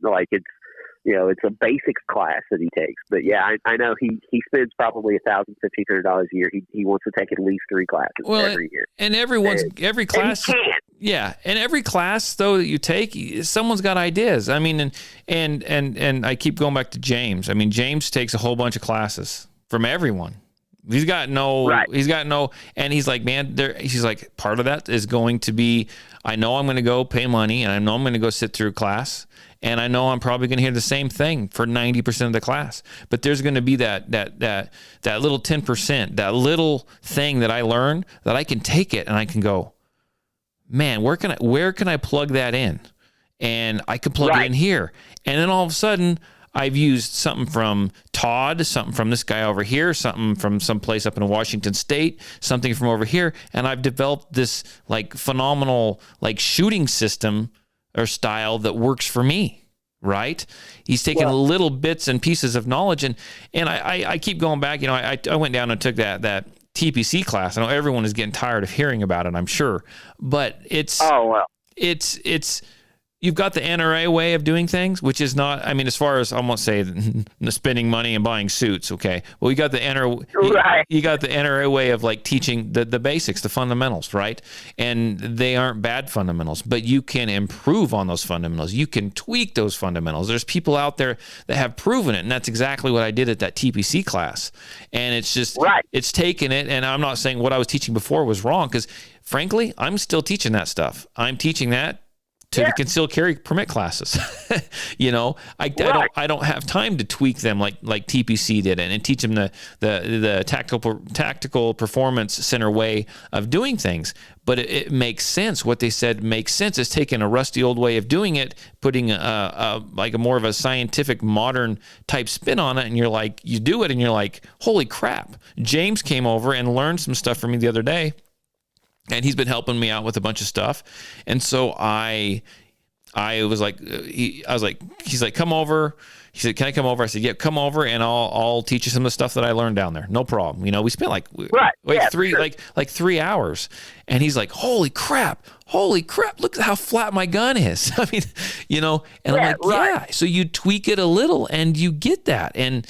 it's a basics class that he takes. But yeah, I know he spends probably $1,000-$1,500 a year. He wants to take at least 3 classes every year. And every class, yeah, and every class though that you take, someone's got ideas. I mean, and I keep going back to James. I mean, James takes a whole bunch of classes from everyone. He's got no, and he's like, man, he's like, part of that is going to be, I know I'm going to go pay money, and I know I'm going to go sit through class, and I know I'm probably going to hear the same thing for 90% of the class, but there's going to be that little 10%, that little thing that I learn that I can take it and I can go, man, where can I plug that in? And I can plug it in here. And then all of a sudden, I've used something from Todd, something from this guy over here, something from some place up in Washington State, something from over here, and I've developed this phenomenal shooting system or style that works for me, right? He's taking little bits and pieces of knowledge, and I keep going back. I went down and took that TPC class. I know everyone is getting tired of hearing about it, I'm sure, but it's you've got the NRA way of doing things, which is not, I mean, as far as I won't say spending money and buying suits, okay? Well, you got the NRA way of teaching the basics, the fundamentals, right? And they aren't bad fundamentals, but you can improve on those fundamentals. You can tweak those fundamentals. There's people out there that have proven it, and that's exactly what I did at that TPC class. And it's just, it's taken it, and I'm not saying what I was teaching before was wrong, because frankly, I'm still teaching that stuff. I'm teaching that to the concealed carry permit classes. I don't have time to tweak them like TPC did and teach them the tactical performance center way of doing things. But it makes sense. What they said makes sense. It's taking a rusty old way of doing it, putting a more of a scientific modern type spin on it, and you do it and you're like, holy crap. James came over and learned some stuff from me the other day. And he's been helping me out with a bunch of stuff. And so I was like, he's like, come over. He said, can I come over? I said, yeah, come over and I'll teach you some of the stuff that I learned down there. No problem. We spent 3 hours. And he's like, holy crap. Look at how flat my gun is. I mean, and I'm like, yeah. So you tweak it a little and you get that. And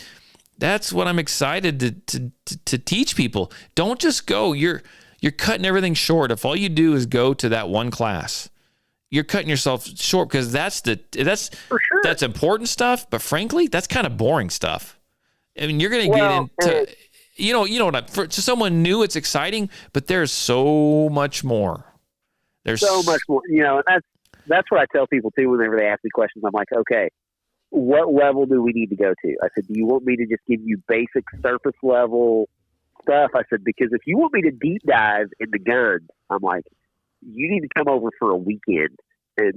that's what I'm excited to teach people. Don't just go, you're cutting everything short. If all you do is go to that one class, you're cutting yourself short, because that's important stuff. But frankly, that's kind of boring stuff. I mean, you're going to get into, to someone new, it's exciting, but there's so much more. There's so much more, and that's what I tell people too whenever they ask me questions. I'm like, okay, what level do we need to go to? I said, do you want me to just give you basic surface level stuff? I said, because if you want me to deep dive into guns, I'm like, you need to come over for a weekend, and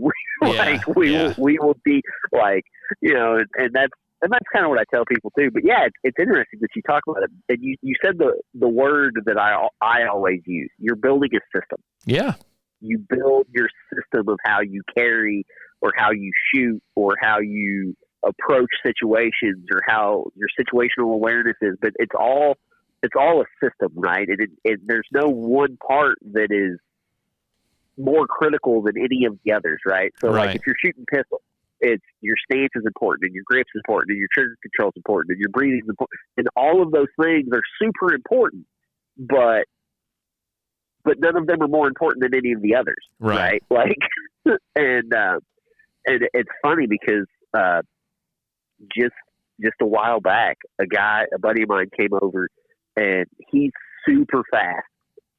we will be like, and that's kind of what I tell people too. But yeah, it's interesting that you talk about it, and you said the word that I always use. You're building a system. Yeah, you build your system of how you carry, or how you shoot, or how you approach situations, or how your situational awareness is. But it's all a system, right? And there's no one part that is more critical than any of the others, right? So like if you're shooting pistol, it's your stance is important, and your grip's important, and your trigger control is important, and your breathing is important, and all of those things are super important, but none of them are more important than any of the others, right? Like, and it's funny because just a while back, a buddy of mine came over, and he's super fast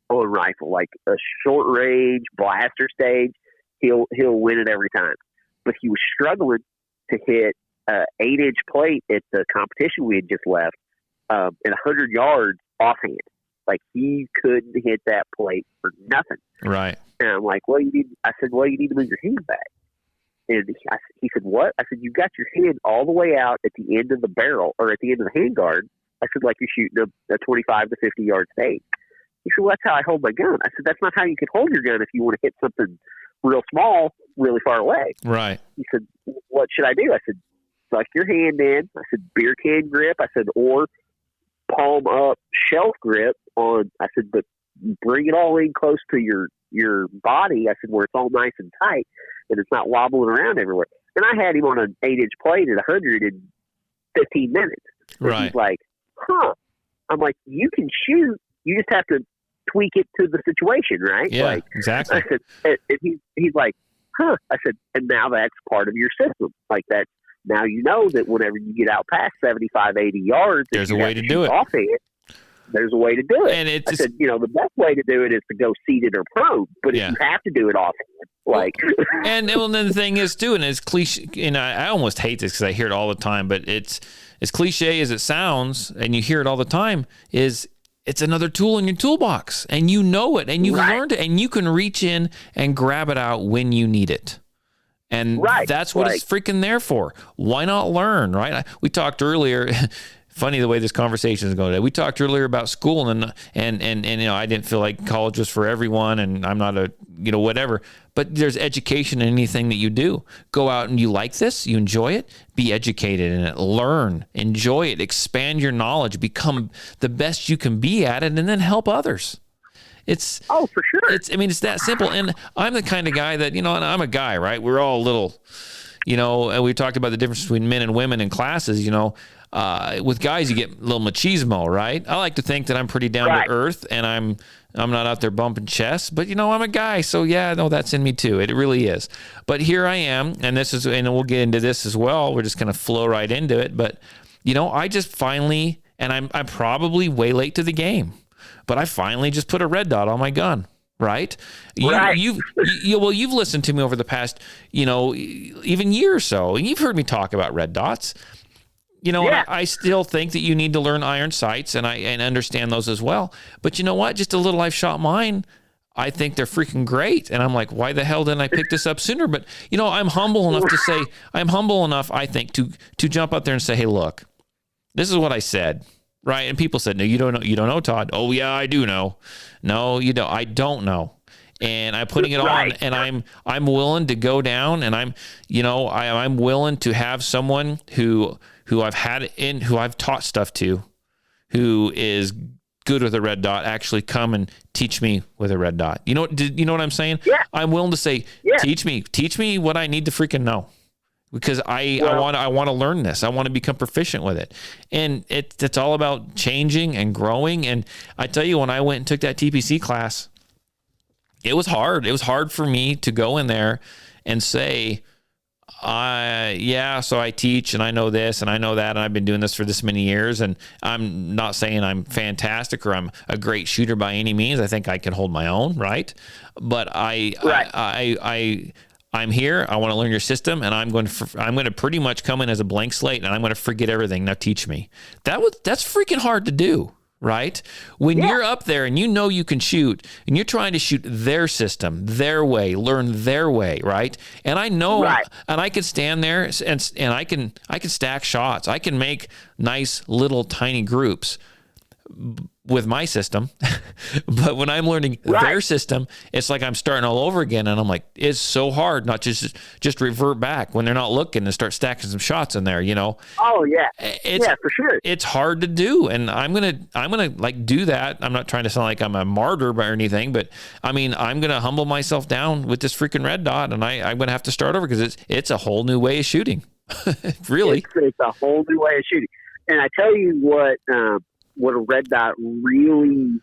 on rifle, like a short range blaster stage. He'll win it every time. But he was struggling to hit 8-inch plate at the competition we had just left at 100 yards offhand. Like, he couldn't hit that plate for nothing. Right. And I'm like, you need to move your hand back. And he said, what? I said, you've got your hand all the way out at the end of the barrel, or at the end of the handguard. I said, like you're shooting a 25 to 50 yard stage. He said, well, that's how I hold my gun. I said, that's not how you can hold your gun if you want to hit something real small, really far away. Right. He said, what should I do? I said, suck your hand in. I said, beer can grip. I said, or palm up shelf grip on. I said, but bring it all in close to your body. I said, where it's all nice and tight and it's not wobbling around everywhere. And I had him on an 8-inch plate at 100 in 15 minutes. And he's like, I'm like, you can shoot. You just have to tweak it to the situation, right? Yeah, like, exactly. I said, he's like, I said, and now that's part of your system. Like, that's, now you know that whenever you get out past 75, 80 yards, there's a way to do it. There's a way to do it. And I said, the best way to do it is to go seated or prone, but if you have to do it offhand, like. and then the thing is too, and it's cliche, and I almost hate this because I hear it all the time, but it's as cliche as it sounds, and you hear it all the time, is it's another tool in your toolbox, and you know it, and you've learned it, and you can reach in and grab it out when you need it. And that's what it's freaking there for. Why not learn, right? We talked earlier. Funny the way this conversation is going today. We talked earlier about school, and I didn't feel like college was for everyone, and I'm not a whatever. But there's education in anything that you do. Go out and you like this, you enjoy it, be educated in it, learn, enjoy it, expand your knowledge, become the best you can be at it, and then help others. It's for sure. It's that simple. And I'm the kind of guy that, and I'm a guy, right? We're all a little, and we talked about the difference between men and women in classes, with guys, you get a little machismo, right? I like to think that I'm pretty down to earth, and I'm not out there bumping chests, but I'm a guy, so yeah, no, that's in me too. It really is. But here I am, and we'll get into this as well. We're just going to flow right into it. But I just finally, and I'm probably way late to the game, but I finally just put a red dot on my gun. Right. You've listened to me over the past, even year or so, and you've heard me talk about red dots. I still think that you need to learn iron sights, and I understand those as well. But you know what? Just a little I've shot mine, I think they're freaking great. And I'm like, why the hell didn't I pick this up sooner? But, I'm humble enough, I think, to jump out there and say, hey, look, this is what I said. Right. And people said, no, you don't know, Todd. Oh, yeah, I do know. No, you don't. I don't know. And I'm putting it on, and I'm willing to go down, and I'm willing to have someone who I've taught stuff to, who is good with a red dot, actually come and teach me with a red dot. You know what I'm saying? Yeah. I'm willing to say, teach me what I need to freaking know, because I want to learn this. I want to become proficient with it. And it's all about changing and growing. And I tell you, when I went and took that TPC class, it was hard. It was hard for me to go in there and say, so I teach, and I know this and I know that, and I've been doing this for this many years, and I'm not saying I'm fantastic or I'm a great shooter by any means. I think I can hold my own, right? But I I'm here. I want to learn your system, and I'm going to pretty much come in as a blank slate, and I'm going to forget everything. Now teach me. That's freaking hard to do, right? When you're up there and you know you can shoot, and you're trying to shoot their system, their way, learn their way, right? And I know, and I can stand there and I can stack shots. I can make nice little tiny groups with my system. But when I'm learning their system, it's like I'm starting all over again. And I'm like, it's so hard not just revert back when they're not looking and start stacking some shots in there, you know? Oh yeah. Yeah, for sure. It's hard to do. And I'm going to like do that. I'm not trying to sound like I'm a martyr or anything, but I mean, I'm going to humble myself down with this freaking red dot, and I'm going to have to start over because it's a whole new way of shooting. Really. It's a whole new way of shooting. And I tell you what a red dot really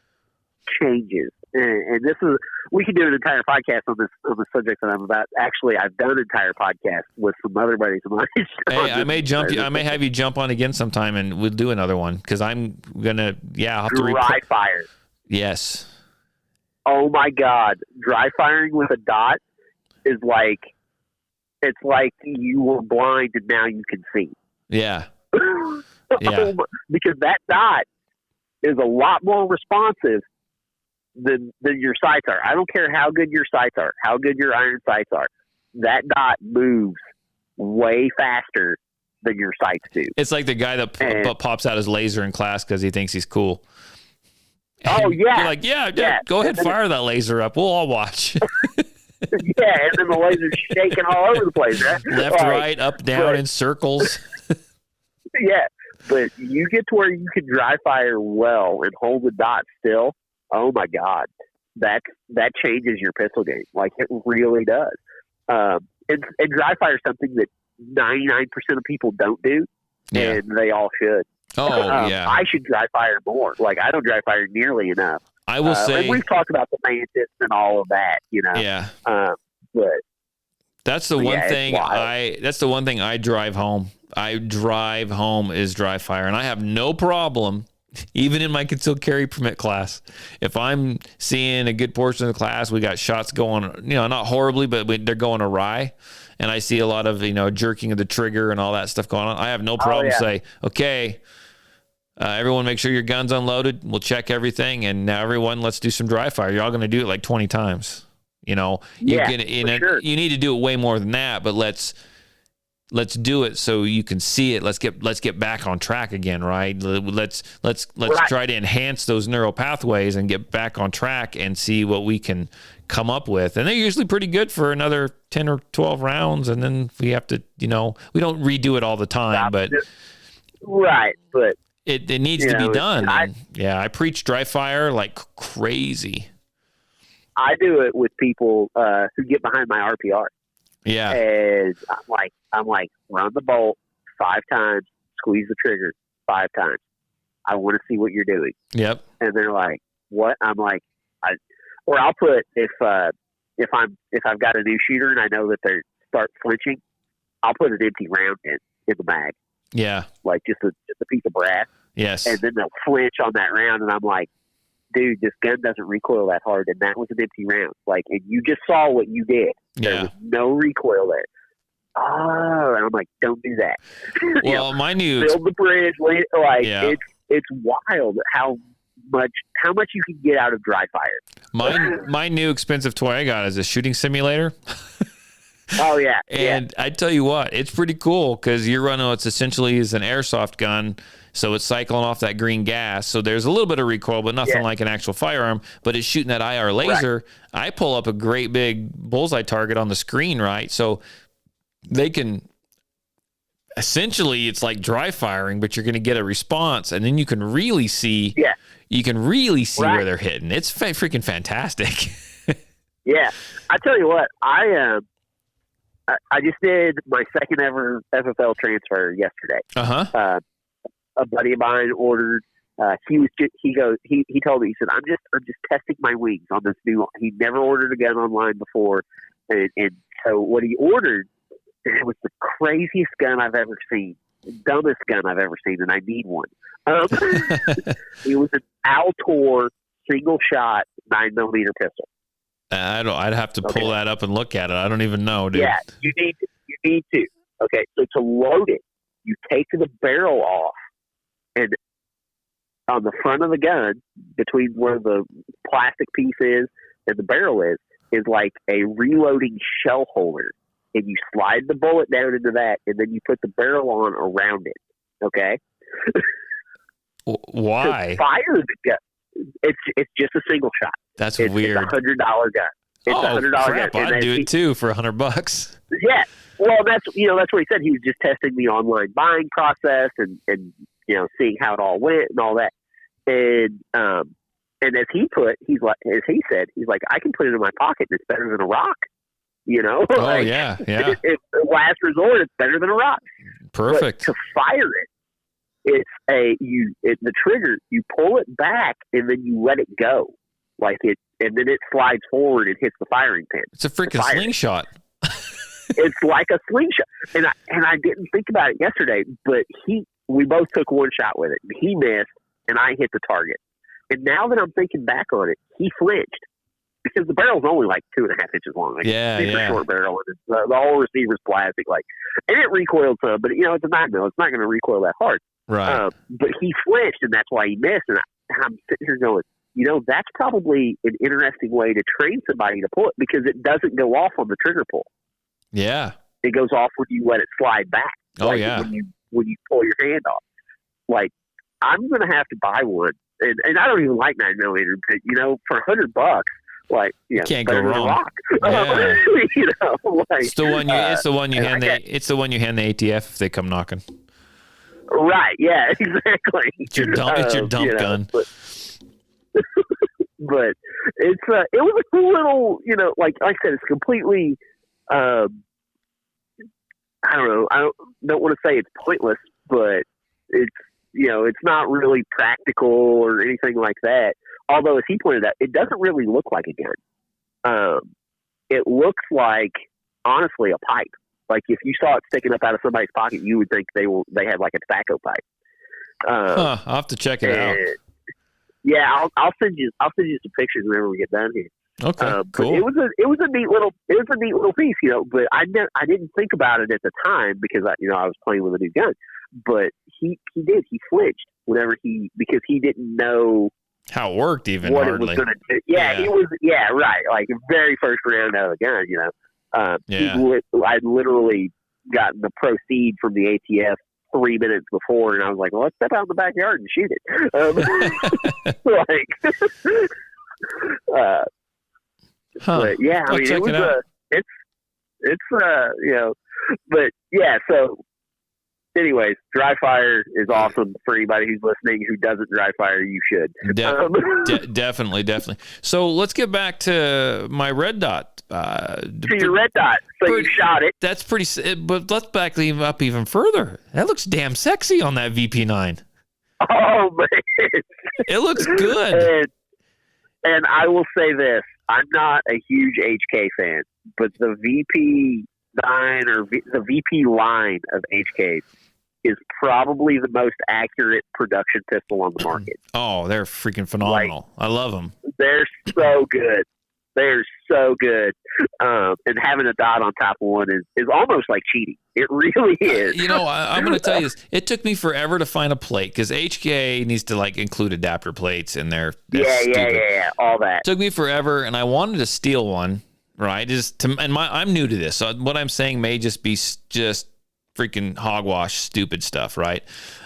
changes. And this is, we could do an entire podcast on the subject that I'm about. Actually, I've done an entire podcast with some other buddies of mine. Hey, I may have you jump on again sometime, and we'll do another one because I'm gonna. I'll have to dry fire. Yes. Oh my God, dry firing with a dot is like, it's like you were blind and now you can see. Yeah. Yeah. Because that dot is a lot more responsive than your sights are. I don't care how good your sights are, how good your iron sights are. That dot moves way faster than your sights do. It's like the guy that pops out his laser in class because he thinks he's cool. Oh yeah. You're like, yeah. Go ahead, fire that laser up. We'll all watch. Yeah, and then the laser's shaking all over the place, right? Left, right, up, down, in circles. Yeah. But you get to where you can dry fire well and hold the dot still. Oh my God, that changes your pistol game. Like it really does. And dry fire is something that 99% of people don't do, and they all should. Oh yeah, I should dry fire more. Like I don't dry fire nearly enough. I will say, and we've talked about the mantis and all of that, you know. Yeah. But that's the one thing I drive home. I drive home is dry fire, and I have no problem, even in my concealed carry permit class. If I'm seeing a good portion of the class, we got shots going, not horribly, but they're going awry, and I see a lot of, jerking of the trigger and all that stuff going on. I have no problem say, okay, everyone make sure your gun's unloaded. We'll check everything, and now everyone, let's do some dry fire. You're all going to do it like 20 times. You need to do it way more than that, but let's do it so you can see it. Let's get back on track again, right? Let's try to enhance those neural pathways and get back on track and see what we can come up with. And they're usually pretty good for another 10 or 12 rounds, and then we have to, we don't redo it all the time, but it needs to be done. I preach dry fire like crazy. I do it with people who get behind my RPR. Yeah. And I'm like, run the bolt 5 times, squeeze the trigger 5 times. I want to see what you're doing. Yep. And they're like, what? I'm like, I'll put, if I've got a new shooter and I know that they start flinching, I'll put an empty round in the mag. Yeah. Like just a piece of brass. Yes. And then they'll flinch on that round. And I'm like, dude, this gun doesn't recoil that hard, and that was an empty round. Like, and you just saw what you did. There was no recoil there. Oh, and I'm like, don't do that. Well, my new build the bridge. It's wild how much you can get out of dry fire. My new expensive toy I got is a shooting simulator. Oh yeah, and I tell you what, it's pretty cool because you're running what's essentially is an airsoft gun. So it's cycling off that green gas. So there's a little bit of recoil, but nothing like an actual firearm. But it's shooting that IR laser. Right. I pull up a great big bullseye target on the screen, right? So they can essentially, it's like dry firing, but you're going to get a response, and then you can really see. Yeah. You can really see where they're hitting. It's freaking fantastic. Yeah, I tell you what, I just did my second ever FFL transfer yesterday. A buddy of mine ordered. He told me, he said, I'm just testing my wings on this new. He never ordered a gun online before, and so what he ordered, it was the craziest gun I've ever seen, the dumbest gun I've ever seen, and I need one. It was an Altor single shot 9mm pistol. I'd have to pull that up and look at it. I don't even know, dude. Yeah, you need to. Okay, so to load it, you take the barrel off, and on the front of the gun, between where the plastic piece is and the barrel is like a reloading shell holder. And you slide the bullet down into that, and then you put the barrel on around it. Okay? Why? To fire the gun. It's just a single shot. That's weird. weird. It's $100 gun. It's $100 crap, gun. I'd do it too for $100. Yeah. Well, that's what he said. He was just testing the online buying process and seeing how it all went and all that. And as he said, I can put it in my pocket and it's better than a rock. Oh, yeah. If last resort, it's better than a rock. Perfect. But to fire it, the trigger, you pull it back and then you let it go. And then it slides forward and hits the firing pin. It's a freaking slingshot. It's like a slingshot. And I didn't think about it yesterday, but we both took one shot with it. He missed and I hit the target. And now that I'm thinking back on it, he flinched. Because the barrel's only like 2.5 inches long. Super short barrel. And the whole receiver's plastic. And it recoiled some, but it's a 9mm. It's not going to recoil that hard. Right. But he flinched, and that's why he missed. And I'm sitting here going, that's probably an interesting way to train somebody to pull it because it doesn't go off on the trigger pull. Yeah. It goes off when you let it slide back. Oh, yeah. When you pull your hand off. I'm going to have to buy one. And I don't even like 9mm, but, for $100, can't go wrong. Yeah. It's the one you hand the ATF if they come knocking. Right. Yeah. Exactly. It's your dump gun. But it was a cool little, like I said, it's completely. I don't know. I don't want to say it's pointless, but it's not really practical or anything like that. Although, as he pointed out, it doesn't really look like a gun. It looks like, honestly, a pipe. Like if you saw it sticking up out of somebody's pocket, you would think they had like a tobacco pipe. I'll have to check it out. Yeah, I'll send you some pictures whenever we get done here. Okay, cool. It was a neat little piece, But I didn't think about it at the time because I was playing with a new gun. But he flinched because he didn't know how it worked even what hardly. It was going to do. Yeah, he was. Yeah, right. Like the very first round out of the gun, I'd literally gotten the proceed from the ATF 3 minutes before, and I was like, "Well, let's step out in the backyard and shoot it." But yeah, I mean, it was but yeah. So, anyways, dry fire is awesome for anybody who's listening who doesn't dry fire. You should definitely. So let's get back to my red dot. To your red dot. So you shot it. That's pretty. But let's back up even further. That looks damn sexy on that VP9. Oh man, it looks good. And I will say this: I'm not a huge HK fan, but the VP9 or the VP line of HKs is probably the most accurate production pistol on the market. Oh, they're freaking phenomenal. I love them. They're so good. They're so good. And having a dot on top of one is almost like cheating. It really is. I'm going to tell you this. It took me forever to find a plate because HK needs to include adapter plates in there. Yeah. All that. It took me forever, and I wanted to steal one. Right, I'm new to this, so what I'm saying may just be freaking hogwash, stupid stuff, right?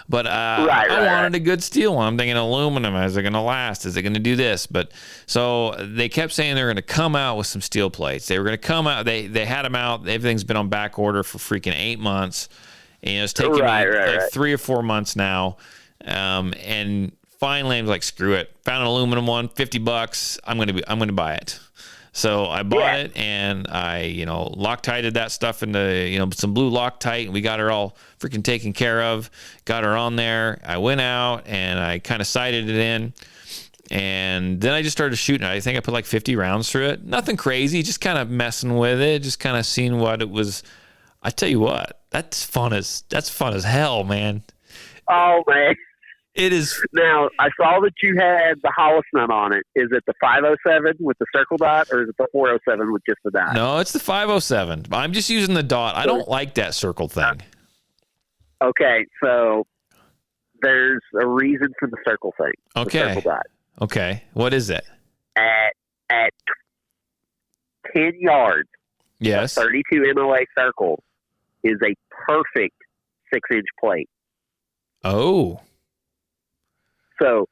But I wanted a good steel one. I'm thinking aluminum. Is it going to last? Is it going to do this? But so they kept saying they're going to come out with some steel plates. They were going to come out. They had them out. Everything's been on back order for freaking 8 months, and it's taking me 3 or 4 months now. And finally, I was like, screw it. Found an aluminum one, $50. I'm going to buy it. So I bought it, and I, Loctited that stuff into, some blue Loctite, and we got her all freaking taken care of. Got her on there. I went out, and I kind of sighted it in, and then I just started shooting it. I think I put like 50 rounds through it. Nothing crazy, just kind of messing with it, just kind of seeing what it was. I tell you what, that's fun as hell, man. Oh man, It is. Now, I saw that you had the Hollis nut on it. Is it the 507 with the circle dot, or is it the 407 with just the dot? No, it's the 507. I'm just using the dot. I don't like that circle thing. Okay, so there's a reason for the circle thing. Okay. The circle dot. Okay. What is it? At 10 yards, Yes. 32 MOA circle is a perfect 6-inch plate. Oh. So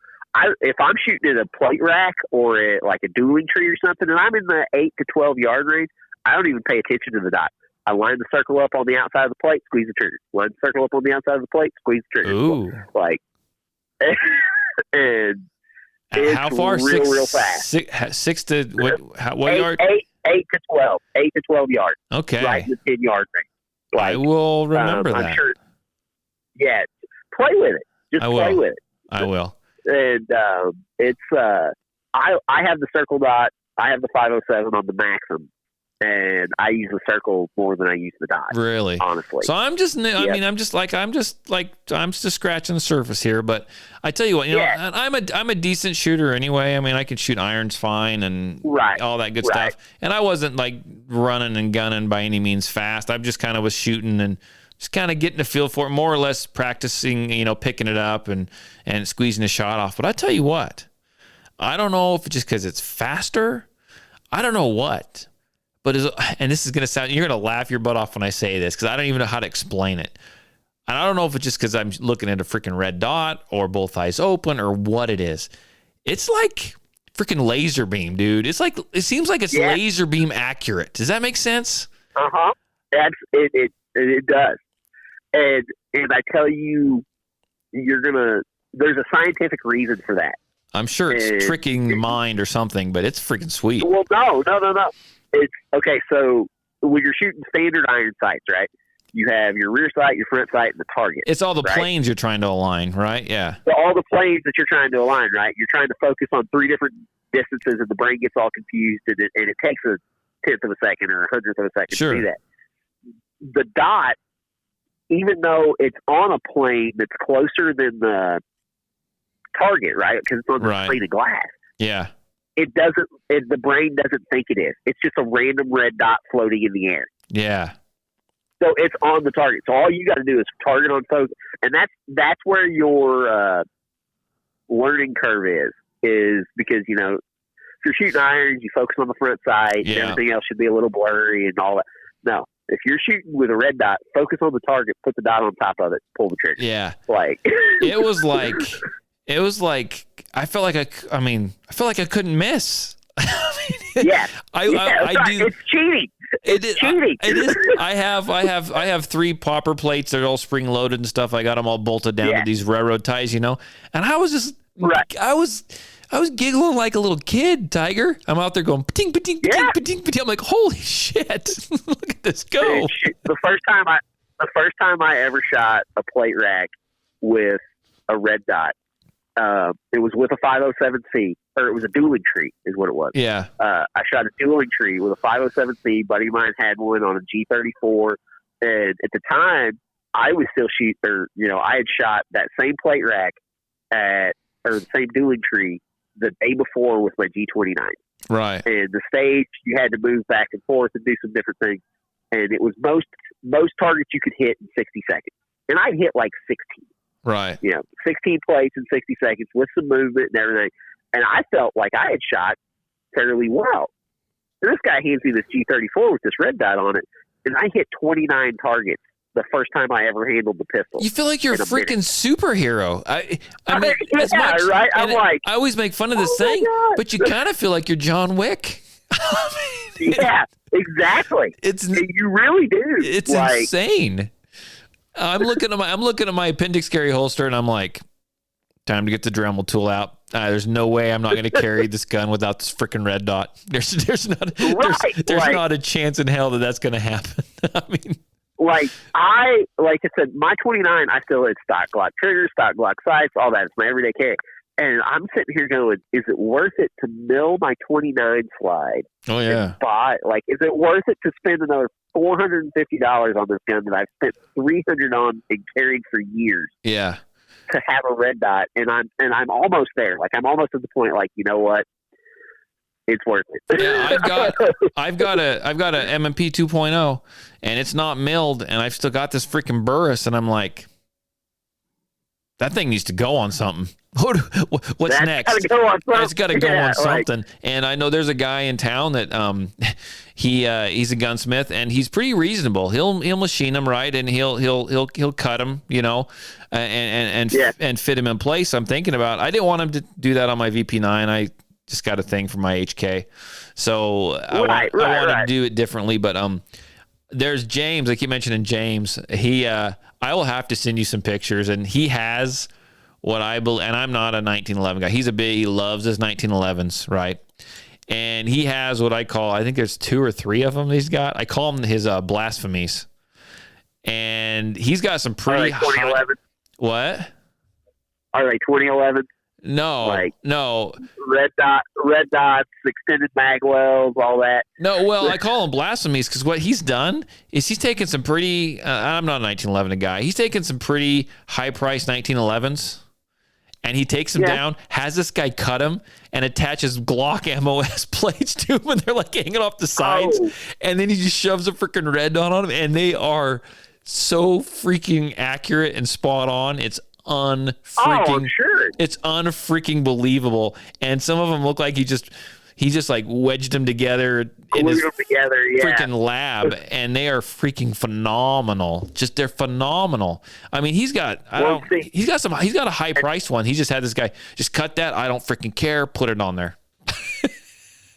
if I'm shooting at a plate rack or at like a dueling tree or something, and I'm in the 8 to 12 yard range, I don't even pay attention to the dot. I line the circle up on the outside of the plate, squeeze the trigger. Line the circle up on the outside of the plate, squeeze the trigger. Ooh. Like, and it's how far? real fast. Six to what yard? 8 to 12. 8 to 12 yards. Okay. Right in the 10 yard range. Like, I will remember that. I'm sure. Yeah, play with it. Just play with it. I will. And it's I have the circle dot. I have the 507 on the Maxim, and I use the circle more than I use the dot. Really, honestly. So I'm just. I mean, I'm just scratching the surface here. But I tell you what, you know, I'm a decent shooter anyway. I mean, I can shoot irons fine and all that good stuff. And I wasn't like running and gunning by any means fast. I just kind of was shooting and just kind of getting a feel for it, more or less practicing, you know, picking it up and squeezing a shot off. But I tell you what, I don't know if it's just because it's faster. I don't know what. But and this is going to sound, you're going to laugh your butt off when I say this because I don't even know how to explain it. And I don't know if it's just because I'm looking at a freaking red dot or both eyes open or what it is. It's like freaking laser beam, dude. It's like, it seems like it's laser beam accurate. Does that make sense? It does. And I tell you, there's a scientific reason for that. I'm sure it's tricking the mind or something, but it's freaking sweet. Well, no. It's okay. So when you're shooting standard iron sights, right? You have your rear sight, your front sight, and the target. It's all the planes you're trying to align, right? Yeah. So all the planes that you're trying to align, right? You're trying to focus on 3 different distances, and the brain gets all confused, and it takes a 10th of a second or a 100th of a second to do that. The dot, even though it's on a plane that's closer than the target, right? Because it's on the plane of glass. Yeah. The brain doesn't think it is. It's just a random red dot floating in the air. Yeah. So it's on the target. So all you got to do is target on focus. And that's where your learning curve is because, you know, if you're shooting irons, you focus on the front sight, and everything else should be a little blurry and all that. No. If you're shooting with a red dot, focus on the target, put the dot on top of it, pull the trigger. Yeah. Like it was like I felt like I couldn't miss. I do. It's cheating. It's cheating. It is. I have 3 popper plates. They're all spring loaded and stuff. I got them all bolted down to these railroad ties, you know. And I was just I was giggling like a little kid, Tiger. I'm out there going pa-ting, pa-ting, pa-ting, pa-ting, pa-ting. I'm like, holy shit! Look at this go. The first time I ever shot a plate rack with a red dot, it was with a 507C, or it was a dueling tree, is what it was. Yeah. I shot a dueling tree with a 507C. Buddy of mine had one on a G34, and at the time, I was still I had shot that same plate rack or the same dueling tree the day before with my G29. Right. And the stage, you had to move back and forth and do some different things. And it was most targets you could hit in 60 seconds. And I hit like 16. Right. 16 plates in 60 seconds with some movement and everything. And I felt like I had shot fairly well. And this guy hands me this G34 with this red dot on it. And I hit 29 targets the first time I ever handled the pistol. You feel like you're a freaking superhero. I mean, right? I'm like, I always make fun of this thing, but you kind of feel like you're John Wick. Yeah, exactly. You really do. It's insane. I'm looking at my appendix carry holster, and I'm like, time to get the Dremel tool out. There's no way I'm not going to carry this gun without this freaking red dot. There's not a chance in hell that's going to happen. I mean. Like I said, my 29, I still hit stock Glock triggers, stock Glock sights, all that. It's my everyday carry. And I'm sitting here going, is it worth it to mill my 29 slide? Oh, yeah. Is it worth it to spend another $450 on this gun that I've spent $300 on and carried for years? Yeah. to have a red dot, and I'm almost there. Like, I'm almost at the point, like, you know what? It's worth it. Yeah, I've got a M&P 2.0, and it's not milled, and I've still got this freaking Burris, and I'm like, that thing needs to go on something. What's next? It's got to go on something. Like, and I know there's a guy in town that he's a gunsmith, and he's pretty reasonable. He'll machine them right, and he'll cut them, you know, and fit them in place. I'm thinking about. I didn't want him to do that on my VP9. I just got a thing for my HK, so I want to do it differently. But there's James. I keep mentioning James. I will have to send you some pictures, and he has what I believe, and I'm not a 1911 guy. He loves his 1911s, right? And he has what I call, I think there's 2 or 3 of them he's got. I call them his blasphemies. And he's got some pretty high. 2011? What? Are they 2011? No, no. Red dots, extended magwells, all that. No, well, I call them blasphemies because what he's done is he's taken some pretty, I'm not a 1911 guy, he's taken some pretty high-priced 1911s, and he takes them down, has this guy cut them, and attaches Glock MOS plates to them, and they're like hanging off the sides, and then he just shoves a freaking red dot on them, and they are so freaking accurate and spot on. It's it's unfreaking believable, and some of them look like he just like wedged them together in his freaking lab, and they are freaking phenomenal. They're phenomenal. I mean, he's got a high priced one. He just had this guy just cut that. I don't freaking care. Put it on there.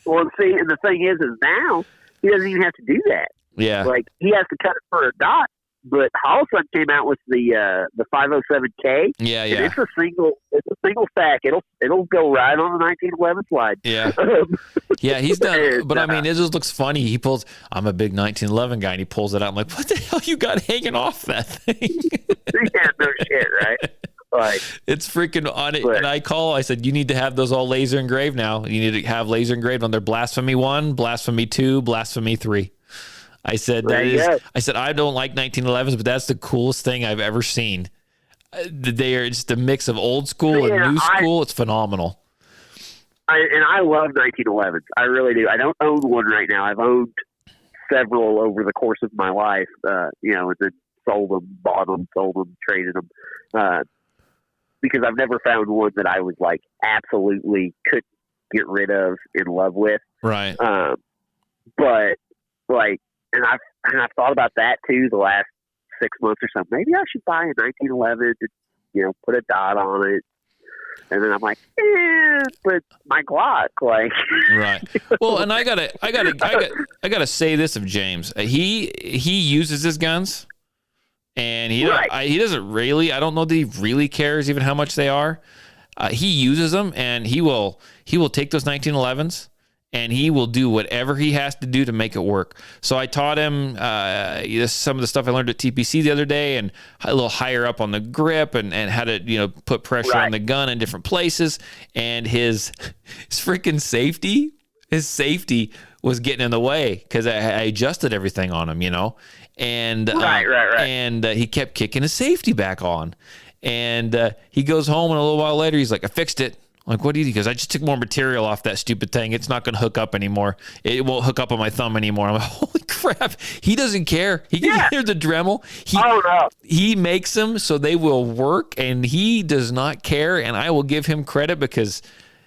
Well, see, and the thing is now he doesn't even have to do that. Yeah, like he has to cut it for a dot. But Holson came out with the 507K. Yeah. And it's a single stack. It'll go right on the 1911 slide. Yeah. Yeah, he's done. But I mean, it just looks funny. I'm a big 1911 guy, and he pulls it out. I'm like, what the hell you got hanging off that thing? Yeah, no shit, right? Like, it's freaking on it. And I said, you need to have those all laser engraved now. You need to have laser engraved on their Blasphemy 1, Blasphemy 2, Blasphemy 3. I said, I don't like 1911s, but that's the coolest thing I've ever seen. They are just a mix of old school and new school. It's phenomenal. I love 1911s. I really do. I don't own one right now. I've owned several over the course of my life, and then sold them, bought them, sold them, traded them, because I've never found one that I was like absolutely couldn't get rid of, in love with. Right. But like, and I've thought about that too the last 6 months or so. Maybe I should buy a 1911 to, put a dot on it. And then I'm like, but my Glock, like. Right. Well, and I gotta say this of James. He uses his guns, and he doesn't really. I don't know that he really cares even how much they are. He uses them, and he will take those 1911s. And he will do whatever he has to do to make it work. So I taught him some of the stuff I learned at TPC the other day, and a little higher up on the grip, and how to put pressure on the gun in different places. And his freaking safety, was getting in the way because I adjusted everything on him, and and he kept kicking his safety back on. And he goes home, and a little while later, he's like, I fixed it. Like, what do you do? Because I just took more material off that stupid thing. It's not going to hook up anymore. It won't hook up on my thumb anymore. I'm like, holy crap. He doesn't care. He can hear the Dremel. He makes them so they will work, and he does not care. And I will give him credit because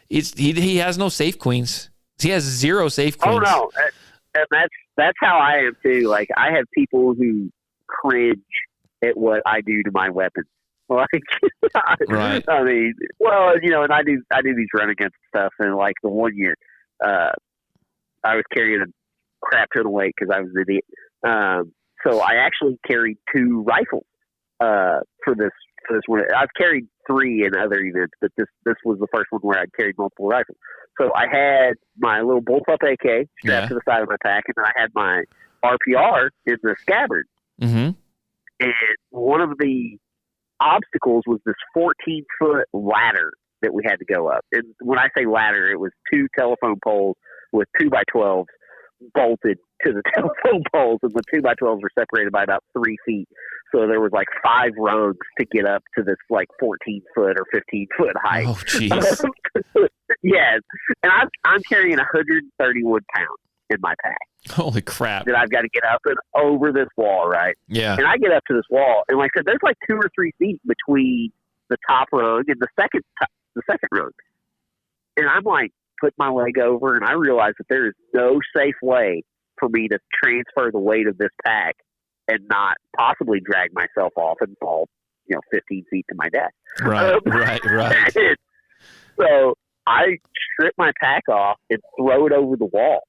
he has no safe queens. He has 0 safe queens. Oh, no. And that's how I am, too. like, I have people who cringe at what I do to my weapons. Like, right. I mean, well, and I do these run against stuff, and like the one year, I was carrying a crap ton of weight because I was an idiot. So I actually carried 2 rifles for this one. I've carried 3 in other events, but this was the first one where I carried multiple rifles. So I had my little bullpup AK strapped to the side of my pack, and then I had my RPR in the scabbard. Mm-hmm. And one of the obstacles was this 14-foot ladder that we had to go up. And when I say ladder, it was 2 telephone poles with 2x12s bolted to the telephone poles, and the 2x12s were separated by about 3 feet. So there was like 5 rungs to get up to this like 14-foot or 15-foot height. Oh, jeez. Yes. And I'm carrying 131 pounds in my pack. Holy crap. That I've got to get up and over this wall, right? Yeah. And I get up to this wall, and like I said, there's like 2 or 3 feet between the top rung and the second rung. And I'm like, put my leg over, and I realize that there is no safe way for me to transfer the weight of this pack and not possibly drag myself off and fall, 15 feet to my death. Right. So I strip my pack off and throw it over the wall.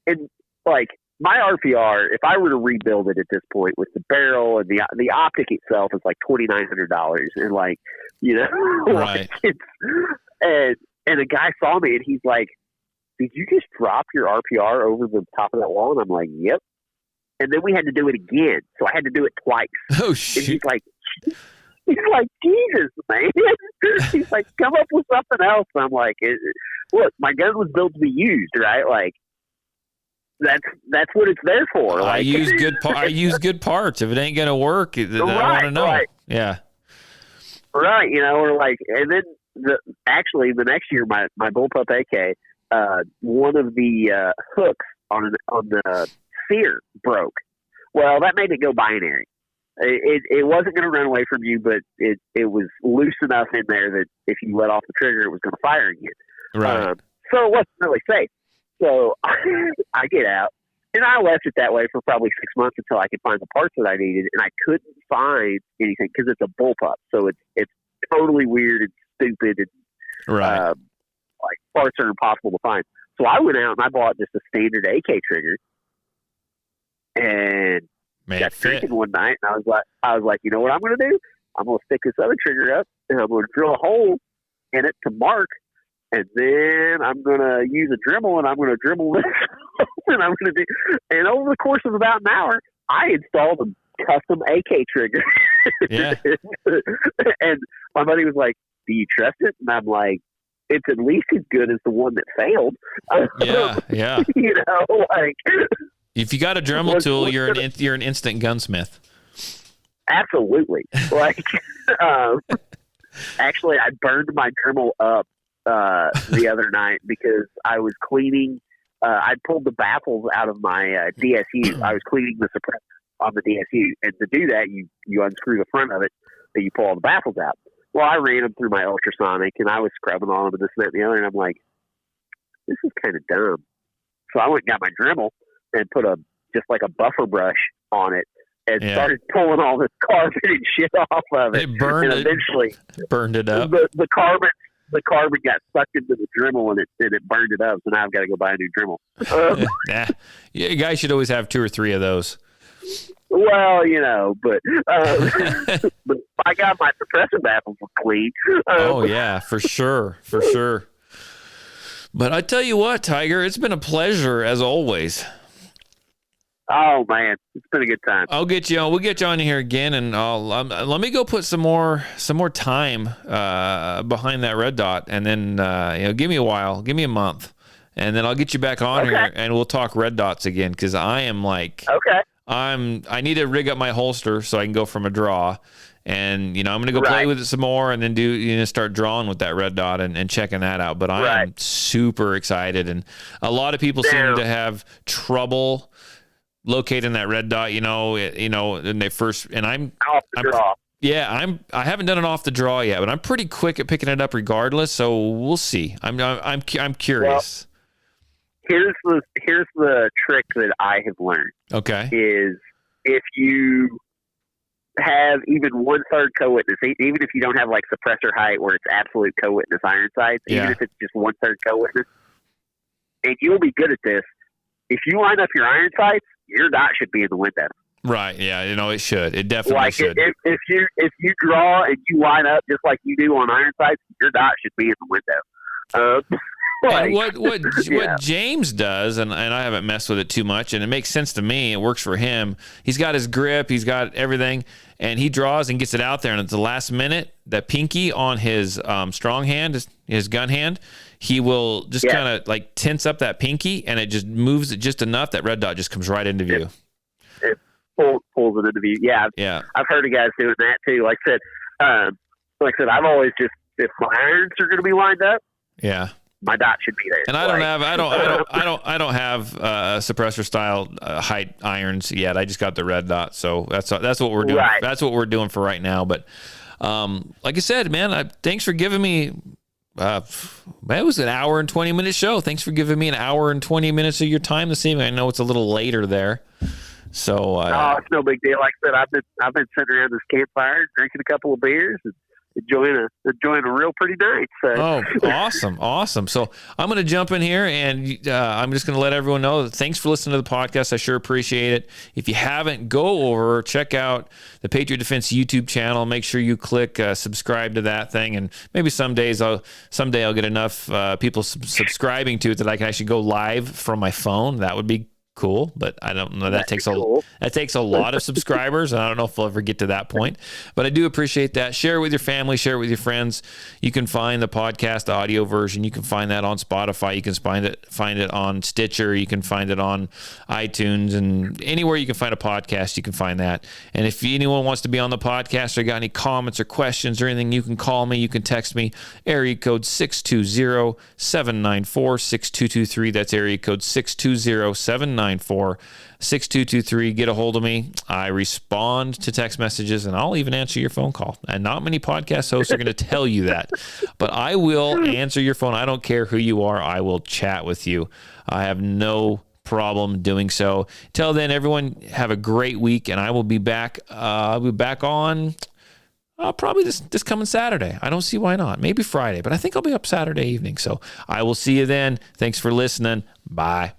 And like my RPR, if I were to rebuild it at this point with the barrel and the optic itself is like $2,900, and like, right. And a guy saw me and he's like, "Did you just drop your RPR over the top of that wall?" And I'm like, "Yep." And then we had to do it again, so I had to do it twice. Oh shit! And he's like, "Jesus, man!" He's like, "Come up with something else." And I'm like, "Look, my gun was built to be used, right? Like, that's what it's there for." I use good parts. If it ain't gonna work, I want to know. Right. Yeah. Right. Or like, and then the next year, my bullpup AK, one of the hooks on the sear broke. Well, that made it go binary. It wasn't going to run away from you, but it was loose enough in there that if you let off the trigger, it was going to fire again. Right. So it wasn't really safe. So I get out, and I left it that way for probably 6 months until I could find the parts that I needed, and I couldn't find anything because it's a bullpup, so it's totally weird and stupid, and right. like parts are impossible to find. So I went out and I bought just a standard AK trigger, and got drinking one night, and I was like, you know what I'm going to do? I'm going to stick this other trigger up, and I'm going to drill a hole in it to mark, and then I'm going to use a Dremel, and I'm going to Dremel this, and I'm going to do. And over the course of about an hour, I installed a custom AK trigger. Yeah. And my buddy was like, "Do you trust it?" And I'm like, "It's at least as good as the one that failed." Yeah. Like, if you got a Dremel tool, you're an instant gunsmith. Absolutely. Like, actually, I burned my Dremel up the other night because I was cleaning. I pulled the baffles out of my DSU. I was cleaning the suppressor on the DSU, and to do that, you unscrew the front of it, and you pull all the baffles out. Well, I ran them through my ultrasonic, and I was scrubbing on them and this, that, and the other, and I'm like, this is kind of dumb. So I went and got my Dremel and put just like a buffer brush on it, and started pulling all this carbon and shit off of it. It burned and eventually burned it up. The carbon got sucked into the Dremel, and it burned it up. So now I've got to go buy a new Dremel. Yeah, you guys should always have 2 or 3 of those. Well, but I got my suppressor baffles clean. Oh yeah, for sure. But I tell you what, Tiger, it's been a pleasure as always. Oh man, it's been a good time. We'll get you on here again, and let me go put some more time behind that red dot, and then give me a while, give me a month, and then I'll get you back on here, and we'll talk red dots again, because I am like, I need to rig up my holster so I can go from a draw, and I'm going to go play with it some more, and then start drawing with that red dot and checking that out. But I am super excited, and a lot of people seem to have trouble locating that red dot, and they first, and I'm off the draw. Yeah, I haven't done it off the draw yet, but I'm pretty quick at picking it up regardless. So we'll see. I'm curious. Well, here's the trick that I have learned. Okay. Is if you have even 1/3 co-witness, even if you don't have like suppressor height where it's absolute co-witness iron sights, even if it's just 1/3 co-witness, and you'll be good at this. If you line up your iron sights, your dot should be in the window. Right. Yeah. It should. It definitely should. If you draw and you line up just like you do on iron sights, your dot should be in the window. And what James does, and I haven't messed with it too much, and it makes sense to me. It works for him. He's got his grip. He's got everything, and he draws and gets it out there. And at the last minute, the pinky on his strong hand, his gun hand, he will just kind of like tense up that pinky, and it just moves it just enough that red dot just comes right into view. pulls it into view. Yeah, I've heard of guys doing that too. Like I said, I've always just, if my irons are going to be lined up, my dot should be there. And I don't have suppressor style height irons yet. I just got the red dot, so that's what we're doing. Right. That's what we're doing for right now. But like I said, man, thanks for giving me. It was an hour and 20-minute show. Thanks for giving me an hour and 20 minutes of your time this evening. I know it's a little later there, so it's no big deal. Like I said, I've been sitting around this campfire, drinking a couple of beers, and enjoying a real pretty night. So. Oh, awesome. So I'm going to jump in here, and I'm just going to let everyone know that thanks for listening to the podcast. I sure appreciate it. If you haven't, go over, check out the Patriot Defense YouTube channel. Make sure you click subscribe to that thing, and maybe someday I'll get enough people subscribing to it that I can actually go live from my phone. That would be cool, but I don't know. That takes a lot of subscribers, and I don't know if we'll ever get to that point. But I do appreciate that. Share it with your family, share it with your friends. You can find the podcast audio version. You can find that on Spotify. You can find it on Stitcher. You can find it on iTunes, and anywhere you can find a podcast, you can find that. And if anyone wants to be on the podcast or got any comments or questions or anything, you can call me. You can text me. Area code 620-794-6223. That's area code 620-794-6223. 6223. Get a hold of me. I respond to text messages, and I'll even answer your phone call. And not many podcast hosts are going to tell you that, but I will answer your phone. I don't care who you are. I will chat with you. I have no problem doing so. Till then, everyone have a great week, and I will be back. I'll be back on probably this coming Saturday. I don't see why not. Maybe Friday, but I think I'll be up Saturday evening. So I will see you then. Thanks for listening. Bye.